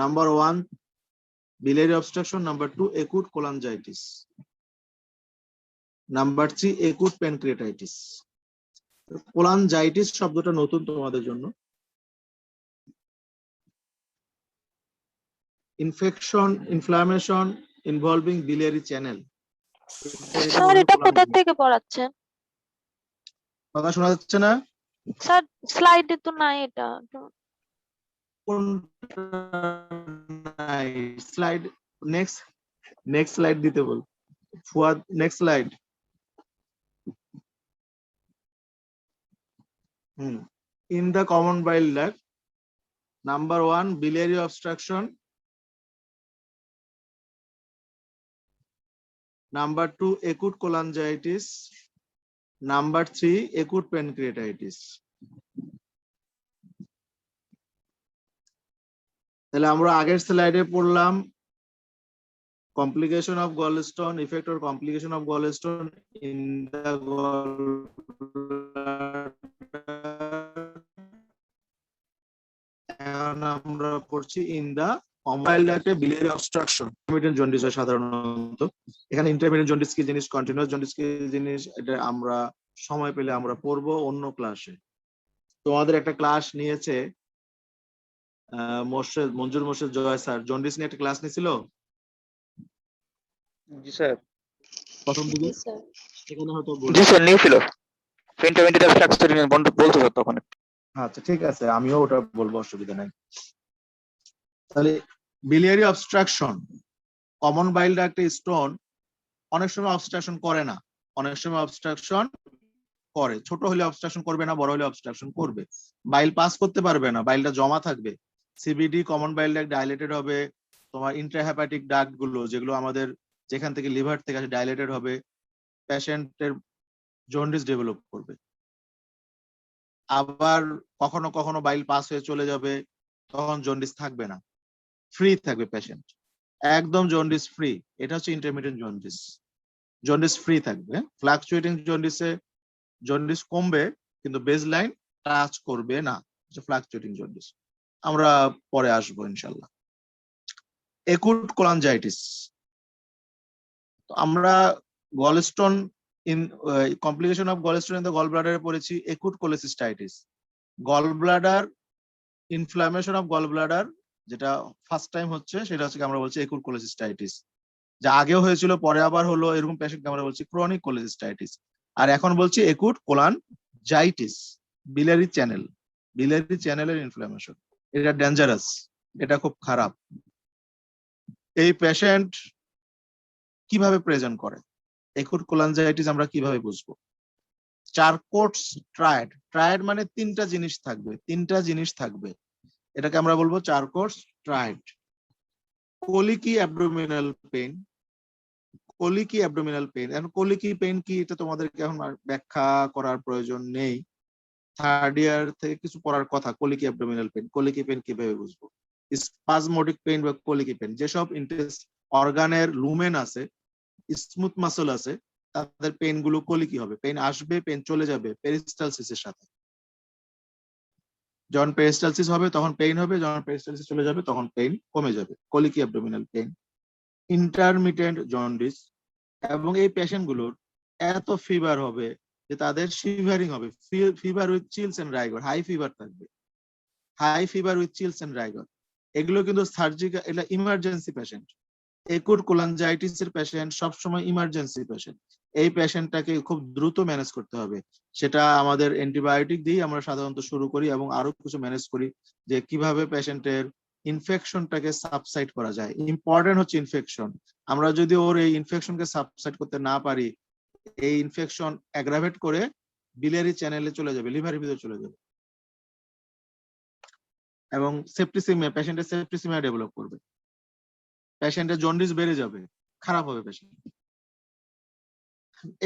number 1 biliary obstruction, number 2 acute cholangitis, number 3 acute pancreatitis। cholangitis শব্দটা নতুন তোমাদের জন্য। inflammation involving biliary channel। Sir এটা কোথা থেকে পড়াচ্ছেন? কথা শোনা যাচ্ছে না স্যার? স্লাইডে তো নাই এটা। স্লাইড নেক্সট স্লাইড দিতে বল Fuad, next slide. In the common bile duct, number 1 biliary obstruction, number 2 acute cholangitis, number 3 acute pancreatitis। তাহলে আমরা আগের স্লাইডে পড়লাম complication of gallstone, effect or complication of gallstone in the gallbladder। এখন আমরা পড়ছি in the কম্বাইল ডাক্টে biliary obstruction। Intermittent jaundice হয় সাধারণত। এখানে ইন্টারমিটেন্ট জন্ডিস কি জিনিস, কন্টিনিউয়াস জন্ডিস কি জিনিস, এটা আমরা সময় পেলে আমরা পড়বো অন্য ক্লাসে। তোমাদের একটা ক্লাস নিয়েছে মঞ্জুর মোর্শেদ জয় স্যার, জন্ডিস নিয়ে একটা ক্লাস নিয়েছিল। জি স্যার, প্রথম দিকে সেখানে হয়তো জি স্যার নিয়েছিল। ইন্টারমিডিয়েট স্ট্রাকচার নিয়ে বলতে স্যার তখন। আচ্ছা ঠিক আছে, আমিও ওটা বলবো, অসুবিধা নাই। তাহলে biliary obstruction, common bile ডাক্টে stone অনেক সময় অবস্ট্রাকশন করে না, অনেক সময় অবস্ট্রাকশন করে। ছোট হলে অবস্ট্রাকশন করবে না, বড় হলে অবস্ট্রাকশন করবে। বাইল পাস করতে পারবে না, বাইলটা জমা থাকবে। CBD common bile duct dilated হবে, তোমার ইন্ট্রাহেপাটিক ডাক্ট গুলো যেগুলো আমাদের যেখান থেকে লিভার থেকে আসে ডাইলেটেড হবে, পেশেন্টের জন্ডিস ডেভেলপ করবে। আবার কখনো কখনো বাইল পাস হয়ে চলে যাবে, তখন জন্ডিস থাকবে না, ফ্রি থাকবে পেশেন্ট, একদম জন্ডিস ফ্রি। এটা হচ্ছে ইন্টারমিটেন্ট জন্ডিস, জন্ডিস ফ্রি থাকবে। ফ্লাকচুয়েটিং জন্ডিসে জন্ডিস কমবে কিন্তু বেজ লাইন টাচ করবে না, ফ্লাকচুয়েটিং জন্ডিস। আমরা পরে আসবো ইনশাল্লাহ। একুট কোলাঞ্জাইটিস, আমরা gallstone in complication of gallstone in the gall ব্লাডারে পড়েছি acute cholecystitis. Gall bladder inflammation of gall bladder যেটা ফার্স্ট টাইম হচ্ছে সেটা হচ্ছে আমরা বলছি একুট কোলেসিস্টাইটিস। যা আগেও হয়েছিল পরে আবার হলো, এরকম পেশেন্টকে আমরা বলছি ক্রনিক কোলেসিস্টাইটিস। আর এখন বলছি একুট কোলানজাইটিস, biliary চ্যানেলের ইনফ্লামেশন। এটা ডেঞ্জারাস, এটা খুব খারাপ। এই পেশেন্ট কিভাবে প্রেজেন্ট করে একুট কোলানজাইটিস আমরা কিভাবে বুঝবো? চারকোটস ট্রায়াড, ট্রায়াড মানে তিনটা জিনিস থাকবে, এটাকে আমরা বলবো চারকোটস ট্রায়াড। কোলিকি অ্যাবডোমিনাল পেইন, এখন কোলিকি পেইন কি এটা তোমাদেরকে এখন ব্যাখ্যা করার প্রয়োজন নেই, থার্ড ইয়ার থেকে কিছু পড়ার কথা। কোলিকি অ্যাবডোমিনাল পেইন, কোলিকি পেইন কিভাবে বুঝবো? স্পাজমোডিক পেইন বা কোলিকি পেইন, যেসব অর্গানের লুমেন আছে, স্মুথ মাসল আছে, তাদের পেন গুলো কলিকি হবে, পেন আসবে, পেন চলে যাবে পেরিস্টালসিসের সাথে। যখন পেরিস্টালসিস হবে তখন পেইন হবে, যখন পেরিস্টালসিস চলে যাবে তখন পেইন কমে যাবে, কলিকি অ্যাবডোমিনাল পেইন। ইন্টারমিটেন্ট জন্ডিস, এবং এই পেশেন্ট গুলোর এত ফিভার হবে যে তাদের শিভারিং হবে, fever with chills and rigor, high fever থাকবে, high fever with chills and rigor. এগুলো কিন্তু সার্জিক্যাল, এটা ইমার্জেন্সি পেশেন্ট। একুট কোলাঞ্জাইটিস এর পেশেন্ট সবসময় ইমার্জেন্সি পেশেন্ট। এই পেশেন্টটাকে খুব দ্রুত ম্যানেজ করতে হবে। সেটা আমাদের অ্যান্টিবায়োটিক দিয়ে আমরা সাধারণত শুরু করি এবং আরো কিছু ম্যানেজ করি যে কিভাবে পেশেন্টের ইনফেকশনটাকে সাবসাইড করা যায়। ইম্পর্টেন্ট হচ্ছে ইনফেকশন। আমরা যদি ওর এই ইনফেকশনকে সাবসাইড করতে না পারি, এই ইনফেকশন অ্যাগ্রাভেট করে বিলিয়ারি চ্যানেলে চলে যাবে, লিভারের ভিতরে চলে যাবে এবং সেপ্টিসিমিয়া, পেশেন্টের সেপ্টিসিমিয়া ডেভেলপ করবে, পেশেন্টের জন্ডিস বেড়ে যাবে, খারাপ হবে patient.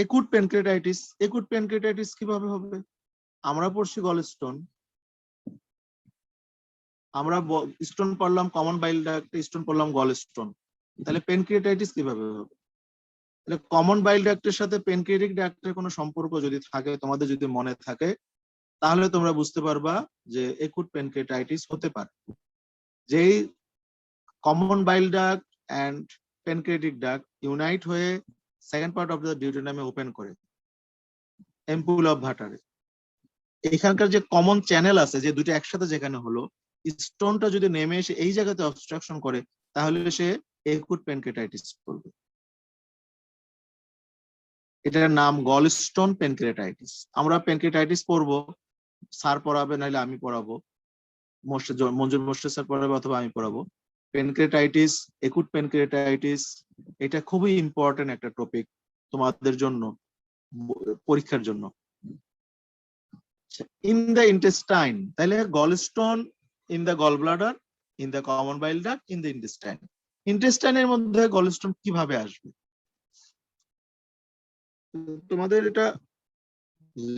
Acute pancreatitis, acute pancreatitis কিভাবে হবে? আমরা পড়ছি গলস্টোন, আমরা স্টোন পড়লাম কমন বাইল ডাক্ট, স্টোন পড়লাম গলস্টোন, তাহলে প্যানক্রিয়াটাইটিস কিভাবে হবে? তাহলে কমন বাইল ডাক্টের সাথে প্যানক্রিয়াটিক ডাক্টের কোনো সম্পর্ক যদি থাকে, তোমাদের যদি মনে থাকে, তাহলে তোমরা বুঝতে পারবা যে একুট প্যানক্রিয়াটাইটিস হতে পারে। যেই common bile duct and pancreatic duct unite হয়ে সেকেন্ড পার্ট অফ দ্য ডিউটেনামে ওপেন করে এম্পুল অফ ভাটারে, এখানকার যে কমন চ্যানেল আছে যে দুটো একসাথে যেখানে হলো, স্টোনটা যদি নেমে এসে এই জায়গাতে অবস্ট্রাকশন করে তাহলে সে একুট প্যানক্রিয়াটাইটিস করবে। এটার নাম গলস্টোন প্যানক্রিয়াটাইটিস। আমরা প্যানক্রিয়াটাইটিস পড়বো, স্যার পড়াবে নাহলে আমি পড়াবো, মঞ্জুর মোর্শেদ স্যার পড়াবে অথবা আমি পড়াবো। প্যানক্রিয়াটাইটিস, একুট প্যানক্রিয়াটাইটিস, এটা খুবই ইম্পর্টেন্ট একটা টপিক তোমাদের জন্য, পরীক্ষার জন্য। ইন দ্য ইন্টেস্টাইন, তাহলে gallstone in the gall bladder, in the common bile duct, in the intestine. ইন্টেস্টাইনের মধ্যে গলস্টোন কিভাবে আসবে? তোমাদের এটা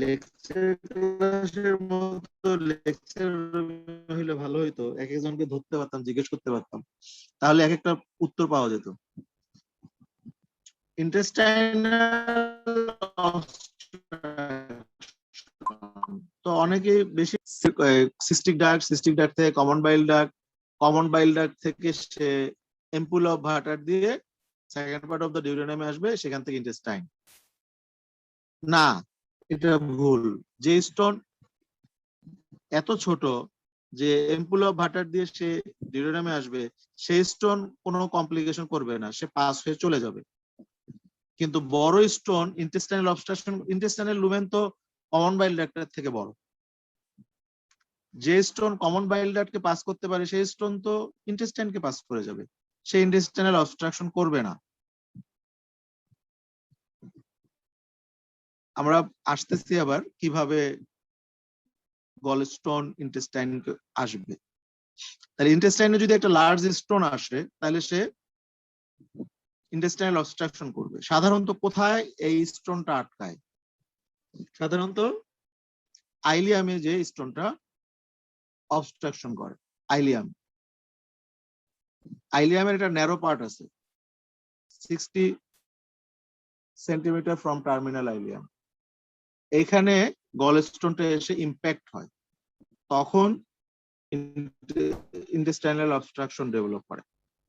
লেকচার ক্লাসের মতো লেকচার হইলে ভালো হইতো, এক একজনকে ধরতে পারতাম, জিজ্ঞেস করতে পারতাম, তাহলে এক একটা উত্তর পাওয়া যেত। ইন্টেস্টাইনাল তো অনেকে বেশি সিস্টিক ডাক্ট, সিস্টিক ডাক্ট থেকে common bile duct, common bile duct থেকে সে এম্পুল অফ ভাটার দিয়ে সেকেন্ড পার্ট অফ দ্য ডিউটেনামে আসবে, সেখান থেকে ইন্টেস্টাইন। না, এটা ভুল। যে স্টোন এত ছোট যে এম্পুল অফ ভাটার দিয়ে সে ডিউটেনামে আসবে, সেই স্টোন কোনো কমপ্লিকেশন করবে না, সে পাস হয়ে চলে যাবে। কিন্তু বড় stone, intestinal obstruction, intestinal lumen তো কমন বাইল ডাক্টের থেকে বড়। যে স্টোন কমন বাইল ডাক্টকে পাস করতে পারে সেই স্টোন তো ইন্টেস্টাইনকে পাস করে যাবে, সে ইন্টেস্টাইনাল অবস্ট্রাকশন করবে না। আমরা আসতেছি আবার কিভাবে গলস্টোন ইন্টেস্টাইন আসবে। তাহলে ইন্টেস্টাইনে যদি একটা লার্জ স্টোন আসে তাহলে সে ইন্টেস্টাইনাল অবস্ট্রাকশন করবে। সাধারণত কোথায় এই স্টোনটা আটকায়? সাধারণত আইলিয়ামে যে স্টোনটা অবস্ট্রাকশন করে, আইলিয়াম, আইলিয়ামের একটা ন্যারো পার্ট আছে 60 সেন্টিমিটার ফ্রম টার্মিনাল আইলিয়াম। এইখানে গলস্টোনটা এসে ইম্প্যাক্ট হয়, তখন ইন্টেস্টাইনাল অবস্ট্রাকশন ডেভেলপ করে।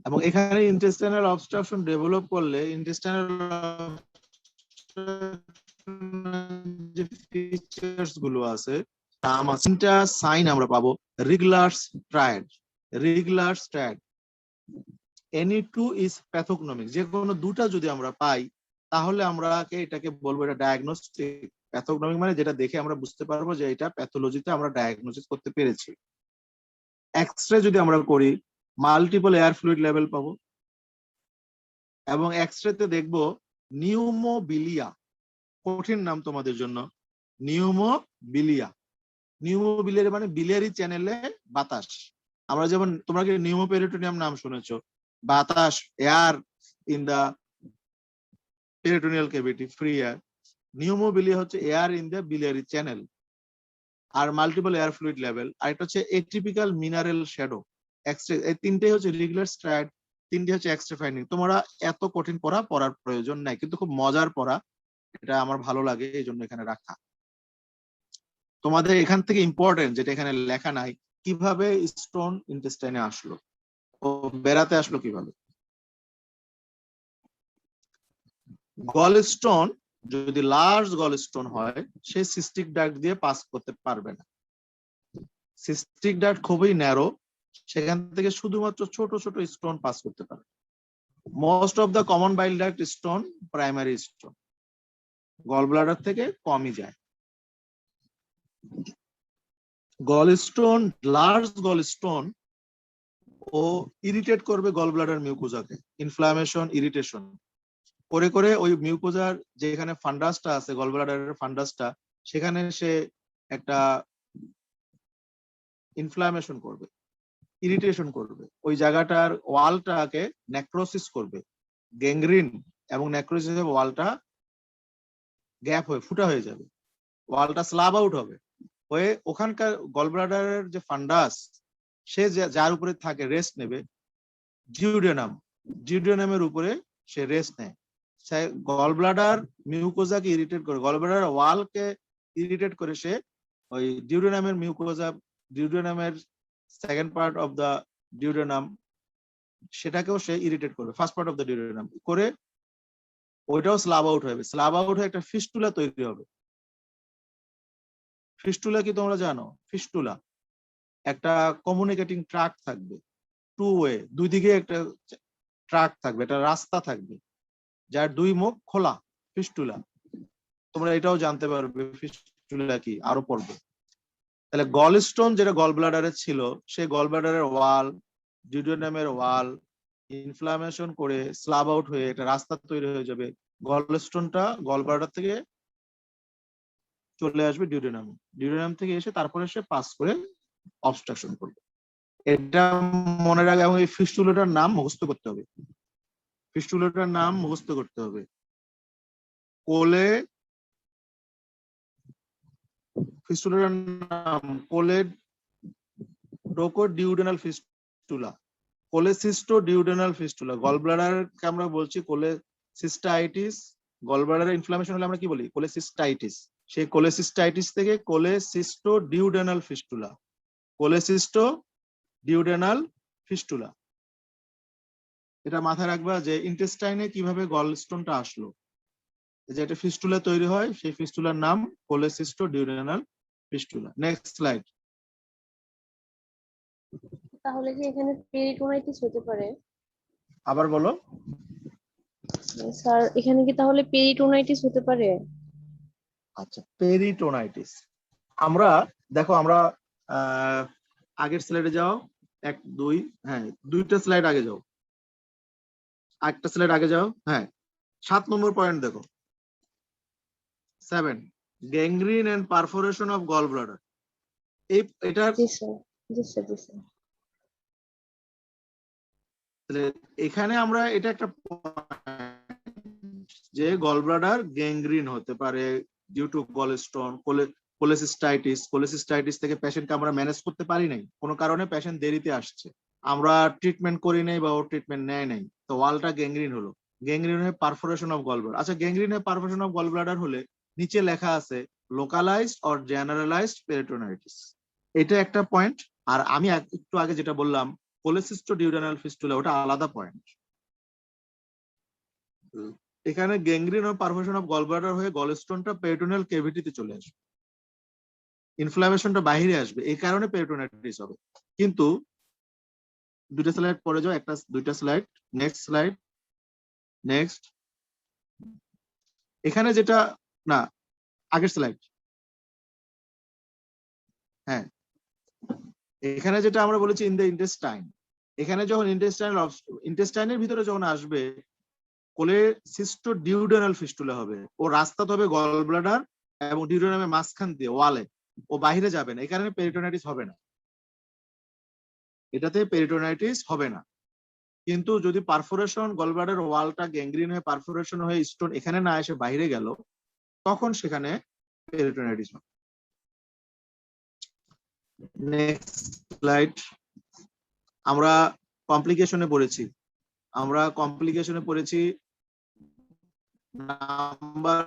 এবং এখানে ইন্টেস্টাইনাল অবস্ট্রাকশন ডেভেলপ করলে ইন্টেস্টাইনাল যে ফিচার্স গুলো আছে, তিনটা সাইন আমরা পাবো। Rigler's triad, Rigler's triad, any two is pathognomonic. যে কোনো দুটা যদি আমরা পাই তাহলে আমরা এটাকে বলবো এটা ডায়াগনস্টিক। প্যাথোগনমিক মানে যেটা দেখে আমরা বুঝতে পারবো যে এটা প্যাথোলজিতে আমরা ডায়াগনোসিস করতে পেরেছি। এক্সরে যদি আমরা করি মাল্টিপল এয়ার ফ্লুইড লেভেল পাবো, এবং এক্সরেতে দেখবো নিউমোবিলিয়া, কঠিন নাম তোমাদের জন্য, নিউমোবিলিয়া। নিউমোবিলিয়া মানে বিলিয়ারি চ্যানেলে বাতাস। আমরা যেমন তোমরা কি নিউমোপেরিটোনিয়াম নাম শুনেছো, বাতাস, air in the peritoneal cavity, free air. Pneumobilia হচ্ছে air in the biliary channel. আর মাল্টিপল এয়ার ফ্লুইড লেভেল, আর এটা হচ্ছে এটিপিক্যাল মিনারেল শ্যাডো। এক্সরে, এই তিনটেই হচ্ছে রিগুলার স্ট্রায়াড, তিনটে হচ্ছে এক্সরে ফাইন্ডিং। তোমরা এত কঠিন পড়ার প্রয়োজন নাই, কিন্তু খুব মজার পড়া। এটা আমার ভালো লাগে, এই জন্য এখানে রাখা। তোমাদের এখান থেকে ইম্পর্টেন্ট যেটা এখানে লেখা নাই, কিভাবে স্টোন ইন্টেস্টাইনে আসলো, ও বেড়াতে আসলো কিভাবে। গল স্টোন যদি লার্জ গল স্টোন হয়, সে সিস্টিক ডাক্ট দিয়ে পাস করতে পারবে না। সিস্টিক ডাক্ট খুবই ন্যারো, সেখান থেকে শুধুমাত্র ছোট ছোট স্টোন পাস করতে পারে। Most of the common bile duct stone primary stone, gall bladder থেকে কমই যায়। Gall stone, large gall stone ও ইরিটেট করবে গল ব্লাডার মিউকোজাকে, ইনফ্লামেশন, ইরিটেশন করে করে ওই মিউকোজার যেখানে ফান্ডাসটা আছে, গল ব্লাডারের ফান্ডাসটা, সেখানে সে একটা ইনফ্লামেশন করবে, ইরিটেশন করবে, ওই জায়গাটার ওয়ালটাকে নেক্রোসিস করবে, গ্যাংগ্রিন এবং নেক্রোসিস ওয়ালটা গ্যাপ হয়ে ফুটা হয়ে যাবে, ওয়ালটা স্লাব আউট হবে, হয়ে ওখানকার গল ব্লাডারের যে ফান্ডাস, সে যার উপরে থাকে রেস্ট নেবে, জিউডেনাম, জিউডেনামের উপরে সে রেস্ট নেয়। গল ব্লাডার মিউকোজাকে ইরিটেট করে, গল ব্লাডার ওয়ালকে ইরিটেট করে, সে ওই ডিউডেনামের মিউকোজা, ডিউডেনামের second part of the duodenum, সেটাকেও সে ইরিটেট করবে, first part of the duodenum করে, ওইটাও স্লাব আউট হবে, স্লাব আউট হয়ে একটা ফিস্টুলা তৈরি হবে। ফিস্টুলা কি তোমরা জানো? ফিস্টুলা একটা কমিউনিকেটিং ট্রাক থাকবে, টু ওয়ে, দুই দিকে একটা ট্রাক থাকবে, একটা রাস্তা থাকবে, যার দুই মুখ খোলা, ফিস্টুলা। তোমরা এটাও জানতে পারবে ফিস্টুলা কি, আরো পড়বে। তাহলে গল স্টোন যেটা গল ব্লাডারে ছিল, সেই গল ব্লাডারের ওয়াল, ডিউডেনামের ওয়াল ইনফ্লামেশন করে স্লাব আউট হয়ে একটা রাস্তা তৈরি হয়ে যাবে, গল স্টোনটা গল ব্লাডার থেকে চলে আসবে ডিউডেনাম, ডিউডেনাম থেকে এসে তারপরে সে পাস করে অবস্ট্রাকশন করবে। এটা মনে রাখবে এবং এই ফিস্টুলাটার নাম মুখস্থ করতে হবে, ফিস্টুলাটার নাম মুখস্থ করতে হবে, কোলে, ফিস্টুলাটার নাম কোলে ডোকোডিউডেনাল ফিস্টুলা, কোলেসিস্টো ডিউডেনাল ফিস্টুলা। গল ব্লাডারকে আমরা বলছি কোলেসিস্টাইটিস, গল ব্লাডারের ইনফ্লামেশন হলে আমরা কি বলি? কোলেসিস্টাইটিস। সেই কোলেসিস্টাইটিস থেকে কোলেসিস্টো ডিউডেনাল ফিস্টুলা, কোলেসিস্টো ডিউডেনাল ফিস্টুলা। এটা মাথায় রাখবা যে ইন্টেস্টাইনে কিভাবে গল স্টোনটা আসলো, যে একটা ফিস্টুলা তৈরি হয়, সেই ফিস্টুলার নাম কোলেসিস্টো ডিউডেনাল ফিস্টুলা। Next slide. তাহলে কি এখানে পেরিটোনাইটিস হতে পারে? আবার বলো। স্যার এখানে কি তাহলে পেরিটোনাইটিস হতে পারে? আচ্ছা, পেরিটোনাইটিস। আমরা দেখো, আমরা আগের স্লাইডে যাও, 1 2, হ্যাঁ 2টা স্লাইড আগে যাও, একটা স্লাইড আগে যাও, হ্যাঁ 7 নম্বর পয়েন্ট দেখো, 7, gangrene and perforation of gall bladder. এটা জি স্যার, জি স্যার, জি স্যার। এখানে আমরা এটা একটা যে গল ব্লাডার গ্যাংগ্রিন হতে পারে due to gall stone, cholecystitis. Cholecystitis থেকে পেশেন্টকে আমরা ম্যানেজ করতে পারি নাই, কোনো কারণে পেশেন্ট দেরিতে আসছে, আমরা ট্রিটমেন্ট করি নাই বা ও ট্রিটমেন্ট নেয় নাই, তো ওয়ালটা গ্যাংগ্রিন হলো, গ্যাংগ্রিন হয়ে পারফোরেশন অফ গল ব্লাডার। আচ্ছা, গ্যাংগ্রিন হয়ে পারফোরেশন অফ গল ব্লাডার হলে নিচে লেখা আছে লোকালাইজড অর জেনারেলাইজড পেরিটোনাইটিস, এটা একটা পয়েন্ট। আর আমি একটু আগে যেটা বললাম কোলেসিস্টো ডিউডেনাল ফিস্টুলা, ওটা আলাদা পয়েন্ট। এখানে গ্যাংগ্রিন ও পারফোরেশন অফ গল ব্লাডার হয়ে গলস্টোনটা পেরিটোনিয়াল ক্যাভিটিতে চলে আসবে, ইনফ্লামেশনটা বাইরে আসবে, এই কারণে পেরিটোনাইটিস হবে। কিন্তু 2টা স্লাইড পরে যাও, 2টা স্লাইড, নেক্সট স্লাইড, নেক্সট। এখানে যেটা না, আগের স্লাইড, হ্যাঁ এখানে যেটা আমরা বলেছি ইন দ্য ইন্টেস্টাইন, এখানে যখন ইন্টেস্টাইনের ভিতরে যখন আসবে কোলেসিস্টো ডিউডেনাল ফিস্টুলা হবে, ও রাস্তা হবে গল ব্লাডার এবং ডিউডেনামের মাঝখান দিয়ে ওয়ালে, ও বাইরে যাবে না, এই কারণে পেরিটোনাইটিস হবে না, এটাতে পেরিটোনাইটিস হবে না। কিন্তু যদি পারফোরেশন, গল ব্লাডার ওয়ালটা গ্যাংগ্রিন হয়ে পারফোরেশন হয়ে স্টোন এখানে না এসে বাইরে গেল, তখন সেখানে পেরিটোনাইটিস হবে। Next slide. আমরা কমপ্লিকেশনে পড়েছি, নাম্বার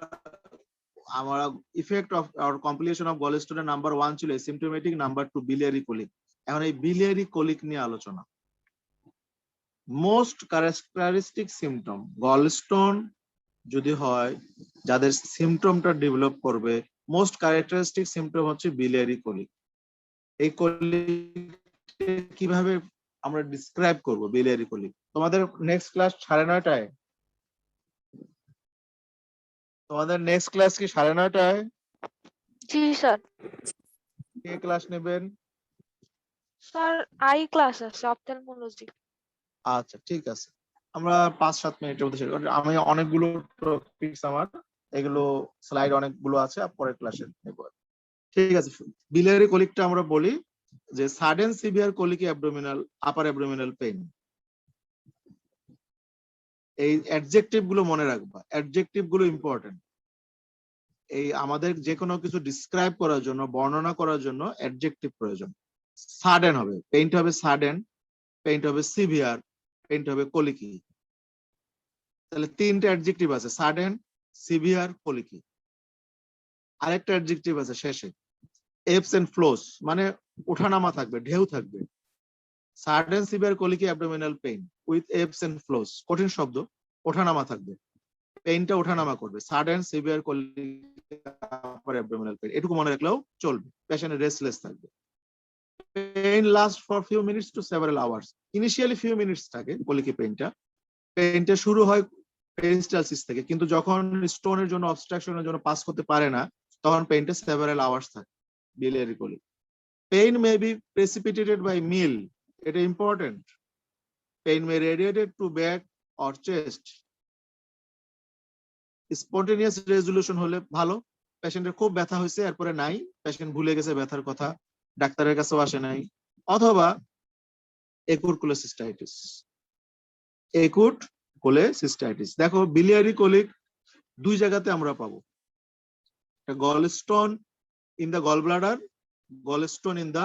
আমরা effect of or complication of গলস্টোনের নাম্বার 1 ছিল সিম্পটোমেটিক, নাম্বার 2 বিলিয়ারি কোলিক। এখন এই বিলিয়ারি কোলিক নিয়ে আলোচনা। মোস্ট ক্যারেক্টারিস্টিক সিম্পটম গলস্টোন যদি হয়, যাদের সিম্পটমটা ডেভেলপ করবে, মোস্ট ক্যারেক্টারিস্টিক সিম্পটম হচ্ছে বিলিয়ারি কোলিক। এই কোলিক কিভাবে আমরা ডিসক্রাইব করব বিলিয়ারি কোলিক? তোমাদের নেক্সট ক্লাস 9:30টায়। তোমাদের নেক্সট ক্লাস কি 9:30টায়? জি স্যার। কে ক্লাস নেবেন? স্যার আই ক্লাস আছে, অপথ্যালমোলজি। আচ্ছা ঠিক আছে, আমরা 5-7 মিনিটের মধ্যে শেষ করি। আমি অনেকগুলো টপিকস আমার, এগুলো স্লাইড অনেকগুলো আছে, পরের ক্লাসে নেব। ঠিক আছে, বিলিয়ারি কোলিকটা আমরা বলি যে সাডেন সিভিয়ার কোলিক অ্যাবডোমিনাল আপার অ্যাবডোমিনাল পেইন। এই অ্যাডজেক্টিভ গুলো মনে রাখবা, অ্যাডজেক্টিভ গুলো ইম্পর্টেন্ট। এই আমাদের যে কোনো কিছু ডিসক্রাইব করার জন্য, বর্ণনা করার জন্য অ্যাডজেক্টিভ প্রয়োজন। সাডেন হবে, পেইনটা হবে সাডেন, পেইনটা হবে সিভিয়ার, পেইনটা হবে কোলিকি। তাহলে 3টে অ্যাডজেক্টিভ আছে, সাডেন, সিভিয়ার, কোলিকি। আরেকটা অ্যাডজেক্টিভ আছে শেষে, এপস এন্ড ফ্লোস, মানে ওঠানামা থাকবে, ঢেউ থাকবে। Sudden severe colicky abdominal pain with ebbs and flows, কঠিন শব্দ, ওঠানামা থাকবে, পেইনটা ওঠানামা করবে। Sudden severe colicky upper abdominal pain, এটুকু মনে রাখলেও চলবে। পেশেন্ট রেস্টলেস থাকবে। Pain last for few minutes to several hours. Initially few minutes থাকে কোলিকি পেইনটা। পেইনটা শুরু হয় পেরিস্টালসিস থেকে, কিন্তু যখন স্টোনের জন্য, অবস্ট্রাকশনের জন্য পাস করতে পারে না, তখন পেইনটা সেভারাল আওয়ার্স থাকে। Biliary colic pain may be precipitated by meal, এটা important. Pain may radiated to back or chest. Spontaneous resolution হলে ভালো, পেশেন্টের খুব ব্যথা হয়েছে এরপরে নাই, পেশেন্ট ভুলে গেছে ব্যথার কথা, ডাক্তারের কাছেও আসে নাই। অথবা একুট কোলেসিস্টাইটিস, একুট কোলেসিস্টাইটিস। দেখো বিলিয়ারি কোলিক 2 জায়গাতে আমরা পাবো, gallstone in the gall bladder, gallstone in the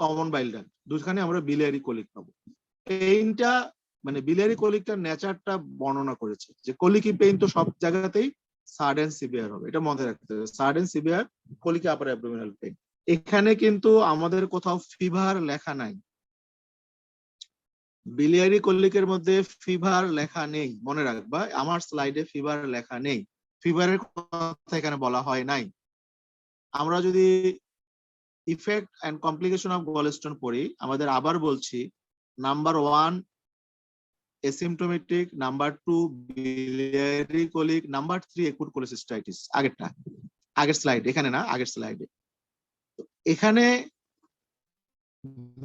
common bile duct, দুখানে আমরা বিলিয়ারি কোলিক পাবো। পেইনটা মানে বিলিয়ারি কোলিকটার নেচারটা বর্ণনা করেছে যে কোলিকি পেইন তো সব জায়গাতেই সাডেন সিভিয়ার হবে, এটা মনে রাখতে হবে। Sudden severe colicky upper abdominal pain. এখানে কিন্তু আমাদের কোথাও ফিভার লেখা নাই, বিলিয়ারি কোলিকের মধ্যে ফিভার লেখা নেই, মনে রাখবা। আমার স্লাইডে ফিভার লেখা নেই, ফিভারের কথা এখানে বলা হয় নাই। আমরা যদি effect and complication of gallstone পড়ি, আমাদের আবার বলছি, number 1 asymptomatic, number 2 biliary colic, number 3 acute cholecystitis. আগের স্লাইড, এখানে না, আগের স্লাইডে। এখানে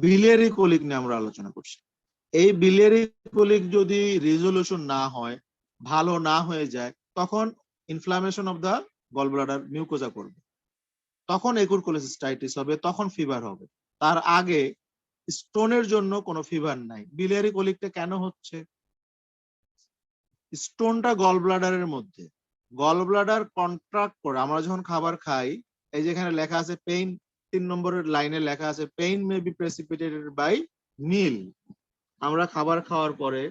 বিলিয়ারি কোলিক নিয়ে আমরা আলোচনা করছি। এই বিলিয়ারি কোলিক যদি রেজলিউশন না হয়, ভালো না হয়ে যায়, তখন inflammation of the gall bladder mucosa করবে, তখন একুট কোলেসিস্টাইটিস হবে, তখন ফিভার হবে। তার আগে স্টোনের জন্য কোনো ফিভার নাই। বিলিয়ারি কোলিকটা কেন হচ্ছে? স্টোনটা গল ব্লাডারের মধ্যে, গল ব্লাডার কন্ট্রাক্ট করে। আমরা যখন খাবার খাই, এই যেখানে লেখা আছে পেইন, 3 নম্বরের লাইনে লেখা আছে pain may be precipitated by মিল। আমরা খাবার খাওয়ার পরে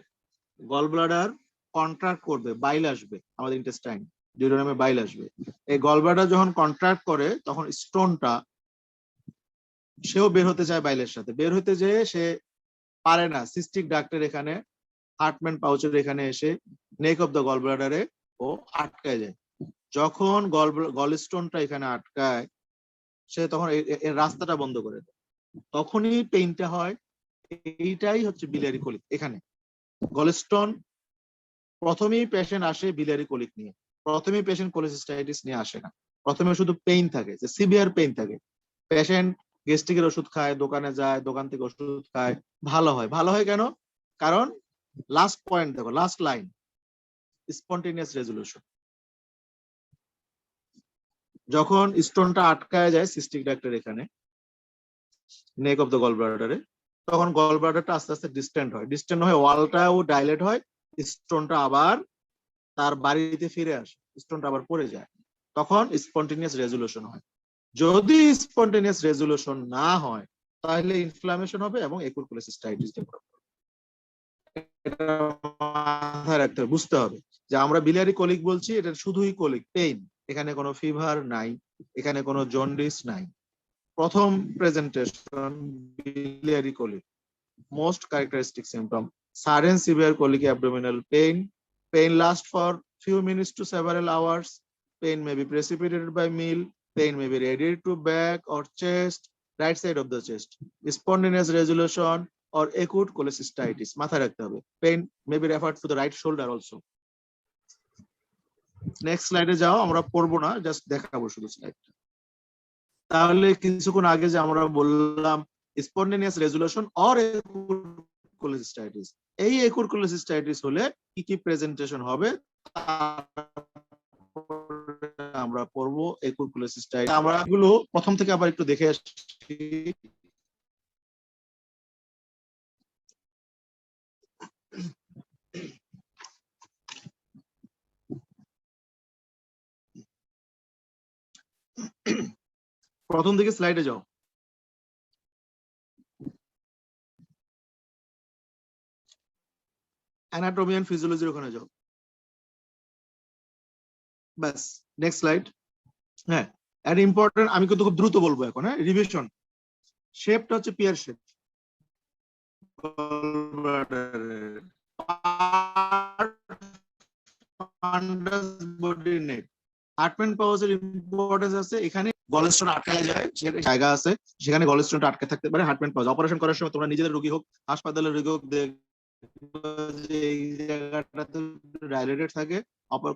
গল ব্লাডার কন্ট্রাক্ট করবে, বাইল আসবে, আমাদের ইন্টেস্টাইন ডিউওডেনামে বাইল আসবে। এই গল ব্লাডার যখন কন্ট্রাক্ট করে, তখন স্টোনটা সেও বের হতে চায় বাইলের সাথে, বের হতে যেয়ে সে পারে না, সিস্টিক ডাক্টের এখানে, হার্টম্যান পাউচের এখানে এসে নেক অফ দ্য গল ব্লাডারে ও আটকায় যায়। যখন গল স্টোনটা এখানে আটকায়, সে তখন এর রাস্তাটা বন্ধ করে দেয়, তখনই পেইনটা হয়। এইটাই হচ্ছে বিলিয়ারি কোলিক। এখানে গলস্টোন প্রথমেই পেশেন্ট আসে বিলিয়ারি কোলিক নিয়ে, প্রথমেই পেশেন্ট কোলেসিস্টাইটিস নিয়ে আসে না। প্রথমে শুধু পেইন থাকে, যে সিভিয়ার পেইন থাকে, পেশেন্ট গ্যাস্ট্রিকের ওষুধ খায়, দোকানে যায়, দোকান থেকে ওষুধ খায়, ভালো হয়। ভালো হয় কেন? কারণ লাস্ট পয়েন্ট দেখো, লাস্ট লাইন, স্পন্টেনিয়াস রেজলিউশন। যখন স্টোনটা আটকায় যায় সিস্টিক ডাক্টের এখানে, নেক অফ দ্য গল ব্লাডারে, তখন গল ব্লাডারটা আস্তে আস্তে ডিস্টেন্ট হয়, ডিস্টেন্ট হয়ে ওয়ালটাও ডাইলেট হয়, স্টোনটা আবার তার বাড়িতে ফিরে আসে, স্টোনটা আবার পড়ে যায়, তখন স্পন্টেনিয়াস রেজলিউশন হয়। যদি স্পন্টেনিয়াস রেজলিউশন না হয়, তাহলে ইনফ্লামেশন হবে এবং একুট কোলেসিস্টাইটিস ডেভেলপ হবে। এটা মাথায় রাখতে হবে, বুঝতে হবে যে আমরা biliary colic বলছি, এটা শুধুই colic পেইন, এখানে কোনো ফিভার নাই, এখানে কোনো জন্ডিস নাই। প্রথম presentation biliary colic, most characteristic symptom sudden severe colic abdominal pain. Pain lasts for few minutes to several hours. Pain may be precipitated by meal. Pain may be radiated to back or chest, right side of the chest. Spontaneous resolution or acute cholecystitis. মাথায় রাখতে হবে। Pain may be referred to the right shoulder also. Next স্লাইডে যাও, আমরা পড়বো না, just দেখাবো শুধু স্লাইডটা। তাহলে কিছুক্ষণ আগে যে আমরা বললাম spontaneous resolution or acute cholecystitis, এই একুট কোলেসিস্টাইটিস হলে কি কি প্রেজেন্টেশন হবে আমরা পড়বো। একুট কোলেসিস্টাইটিস আমরা এগুলো প্রথম থেকে আবার একটু দেখে আসছি। প্রথম দিকে স্লাইডে যাও। অ্যানাটমি এন্ড ফিজিওলজির ওখানে যাও। বাস, নেক্সট স্লাইড। হ্যাঁ, এন্ড ইম্পর্টেন্ট, আমি কিন্তু খুব দ্রুত বলবো এখন। হ্যাঁ, রিভিশন। শেপটা হচ্ছে পিয়ার শেপ। বডি নেক আটমেন্ট পাউজের ইম্পর্টেন্স আছে এখানে। গলস্টোন আটকায় যায়, জায়গা আছে সেখানে গলস্টোনটা আটকে থাকতে পারে। হার্টমেন্ট পাউজ অপারেশন করার সময় তোমরা নিজেদের রোগী হোক, হাসপাতালের রোগী হোক, যে এই জায়গাটাতে ডাইলেটেড থাকে।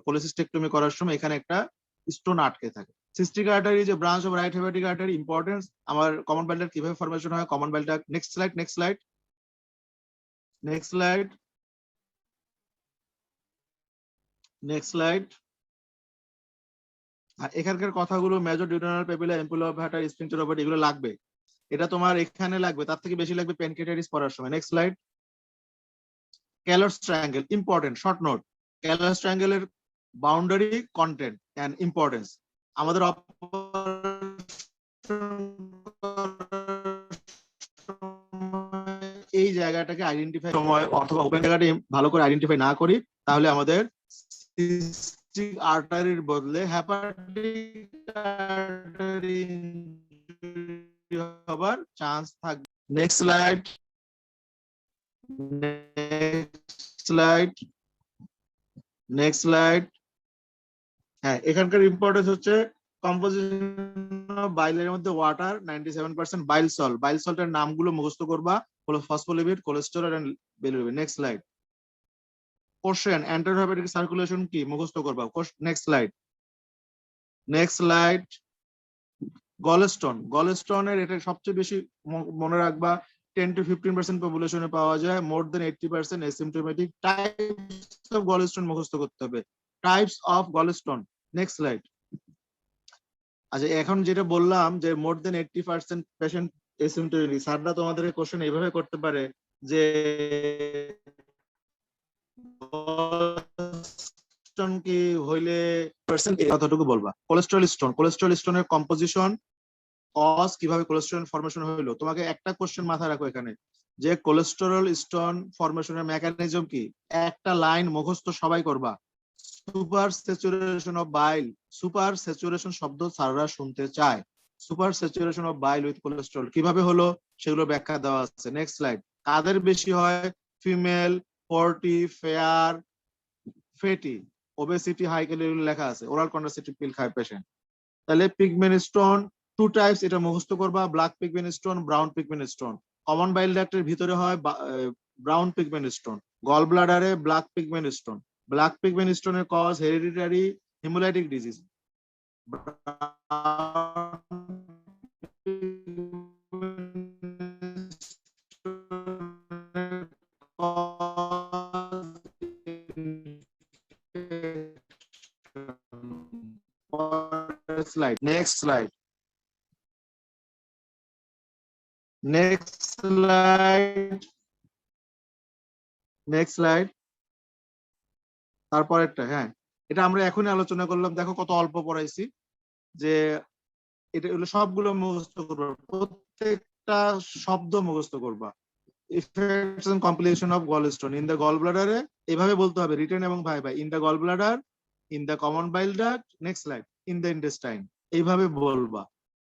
কোলেসিস্টেক্টমি করার সময় এখানে একটা স্টোন আটকে থাকে। সিস্টিক আর্টারি যে branch of right hepatic artery, importance. আমার কমন বাইলটা কিভাবে ফরমেশন হয়, কমন বাইলটা। Next slide, next slide, next slide, next slide. এখানকার কথাগুলো major duodenal papilla, ampulla of Vater, sphincter of এগুলো লাগবে। এটা তোমার এখানে লাগবে, তার থেকে বেশি লাগবে প্যানক্রিয়াটাইটিস পড়ার সময়। Next slide. Calot's triangle, important, short note. Calot's ট্রায়াঙ্গেলের বাউন্ডারি, কন্টেন্ট এন্ড ইম্পর্টেন্স। আমাদের এই জায়গাটাকে আইডেন্টিফাই সময় অথবা ওপেন জায়গাটি ভালো করে আইডেন্টিফাই না করি, তাহলে আমাদের সিস্টিক আর্টারির বদলে হেপাটিক আর্টারি হবার চান্স থাকবে। Next slide, next slide, next slide. হ্যাঁ, এখানকার ইম্পর্টেন্স হচ্ছে কম্পোজিশন অফ বাইলের মধ্যে ওয়াটার 97%, বাইল সল। বাইল সল্টের নামগুলো মুখস্থ করবা, হলো phospholipid, cholesterol and bilirubin. Next slide. Question, enterohepatic circulation কি মুখস্থ করবা। Next slide, next slide. Gallstone, গলস্টোনের এটা সবচেয়ে বেশি মনে রাখবা, 10 to 15% পপুলেশনে পাওয়া যায়, মোর than 80% asymptomatic. Types of gallstone মুখস্থ করতে হবে, types of gallstone. Next slide. আচ্ছা, এখন যেটা বললাম যে মোর দেন 80% পেশেন্ট অ্যাসিম্পটোমেটিক, স্যাররা তোমাদের কোশ্চেন এইভাবে করতে পারে যে কি হইলে পার্সেন্ট কতটুকু বলবা। কোলেস্টেরল স্টোন, কোলেস্টেরল স্টোনের কম্পোজিশন, কজ, কিভাবে কোলেস্টেরল ফরমেশন হইলো। তোমাকে একটা কোশ্চেন মাথায় রাখো এখানে, যে কোলেস্টেরল স্টোন ফরমেশনের মেকানিজম কি। একটা লাইন মুখস্থ সবাই করবা, super saturation of bile. Super saturation শব্দ স্যাররা শুনতে চায়। Super saturation of bile with cholesterol কিভাবে হলো সেগুলো ব্যাখ্যা দেওয়া আছে। Next slide. কাদের বেশি হয়, female, 40, fair, fatty, obesity, high calorie লেখা আছে। ওরাল কন্ট্রাসেপটিভ পিল খায় পেশেন্ট। তাহলে পিগমেন্ট স্টোন 2 টাইপস, এটা মুখস্থ করবা, black pigment stone, brown pigment stone. Common bile ডাক্টের ভিতরে হয় ব্রাউন পিগমেন্ট স্টোন, গল ব্লাডারে black pigment stone. Black pigment স্টোনের cause hereditary haemolytic disease. Slide. Next slide. Next slide. Next slide. তারপরেরটা, হ্যাঁ, এটা আমরা এখনই আলোচনা করলাম। দেখো কত অল্প পড়াইছি। যে এটা হলো সবগুলো মুখস্থ করবা, প্রত্যেকটা শব্দ মুখস্থ করবা। Effects and complication of gallstone in the gall ব্লাডারে এভাবে বলতে হবে রিটেন এবং viva in the gall bladder in the common bile duct next slide in the intestine এইভাবে বলবা,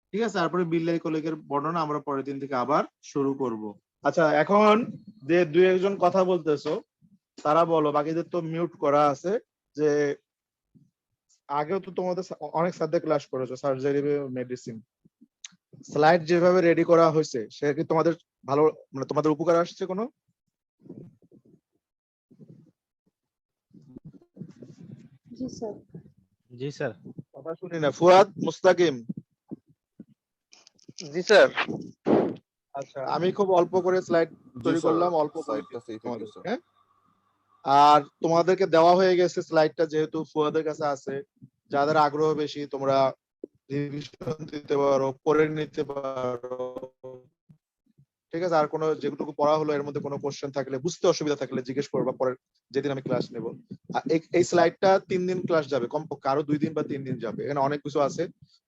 ঠিক আছে? তারপরে বিলিয়ারি কোলিকের বর্ণনা আমরা পরের দিন থেকে আবার শুরু করব। আচ্ছা, এখন যে দুই একজন কথা বলতেছো তারা বলো, বাকিদের তো মিউট করা আছে। যে আগেও তো তোমাদের অনেক সাবজেক্ট ক্লাস করেছো, সার্জারি, মেডিসিন, স্লাইড যেভাবে রেডি করা হয়েছে সেটা কি তোমাদের ভালো, মানে তোমাদের উপকার আসছে কোনো? জি স্যার। জি স্যার। কথা শুনি না। ফুয়াদ, মুস্তাকিম। জি স্যার। আচ্ছা, আমি খুব অল্প করে স্লাইড তৈরি করলাম, অল্প করে সাইটটা সেফ তোমাদের, স্যার। হ্যাঁ? আর তোমাদেরকে দেওয়া হয়ে গেছে স্লাইডটা, যেহেতু ফুয়াদের কাছে আছে। যাদের আগ্রহ বেশি তোমরা রিভিশন দিতে পারো, পড়ে নিতে পারো, ঠিক আছে? আর কোনো যেটুকু পড়া হলো এর মধ্যে কোনো কোশ্চেন থাকলে, বুঝতে অসুবিধা থাকলে জিজ্ঞেস করবা পরের যেদিন আমি ক্লাস নেব। আর এই স্লাইডটা 3 দিন ক্লাস যাবে, কমপক্ষে আরো 2 দিন বা 3 দিন যাবে। এখানে অনেক কিছু আছে,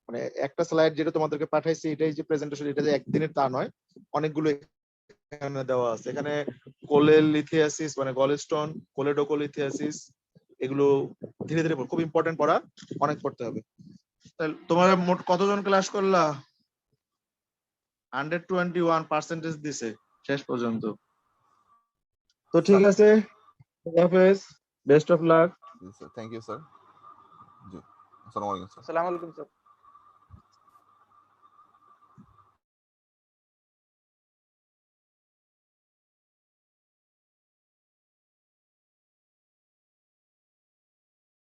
মানে একটা স্লাইড যেটা তোমাদেরকে পাঠাইছি এটাই যে প্রেজেন্টেশন, এটা যে একদিনের তা নয়, অনেকগুলো এখানে দেওয়া আছে। এখানে কোলেলিথিয়াসিস মানে গলস্টোন, কোলেডোকোলিথিয়াসিস, এগুলো ধীরে ধীরে খুব ইম্পর্টেন্ট পড়া, অনেক পড়তে হবে। তাহলে তোমরা মোট কতজন ক্লাস করলা? 121% দিছে শেষ পর্যন্ত। তো ঠিক আছে, হাফেজ, বেস্ট অফ লাক। জি স্যার, থ্যাংক ইউ স্যার। জি, আসসালামু আলাইকুম স্যার। আসসালামু আলাইকুম স্যার।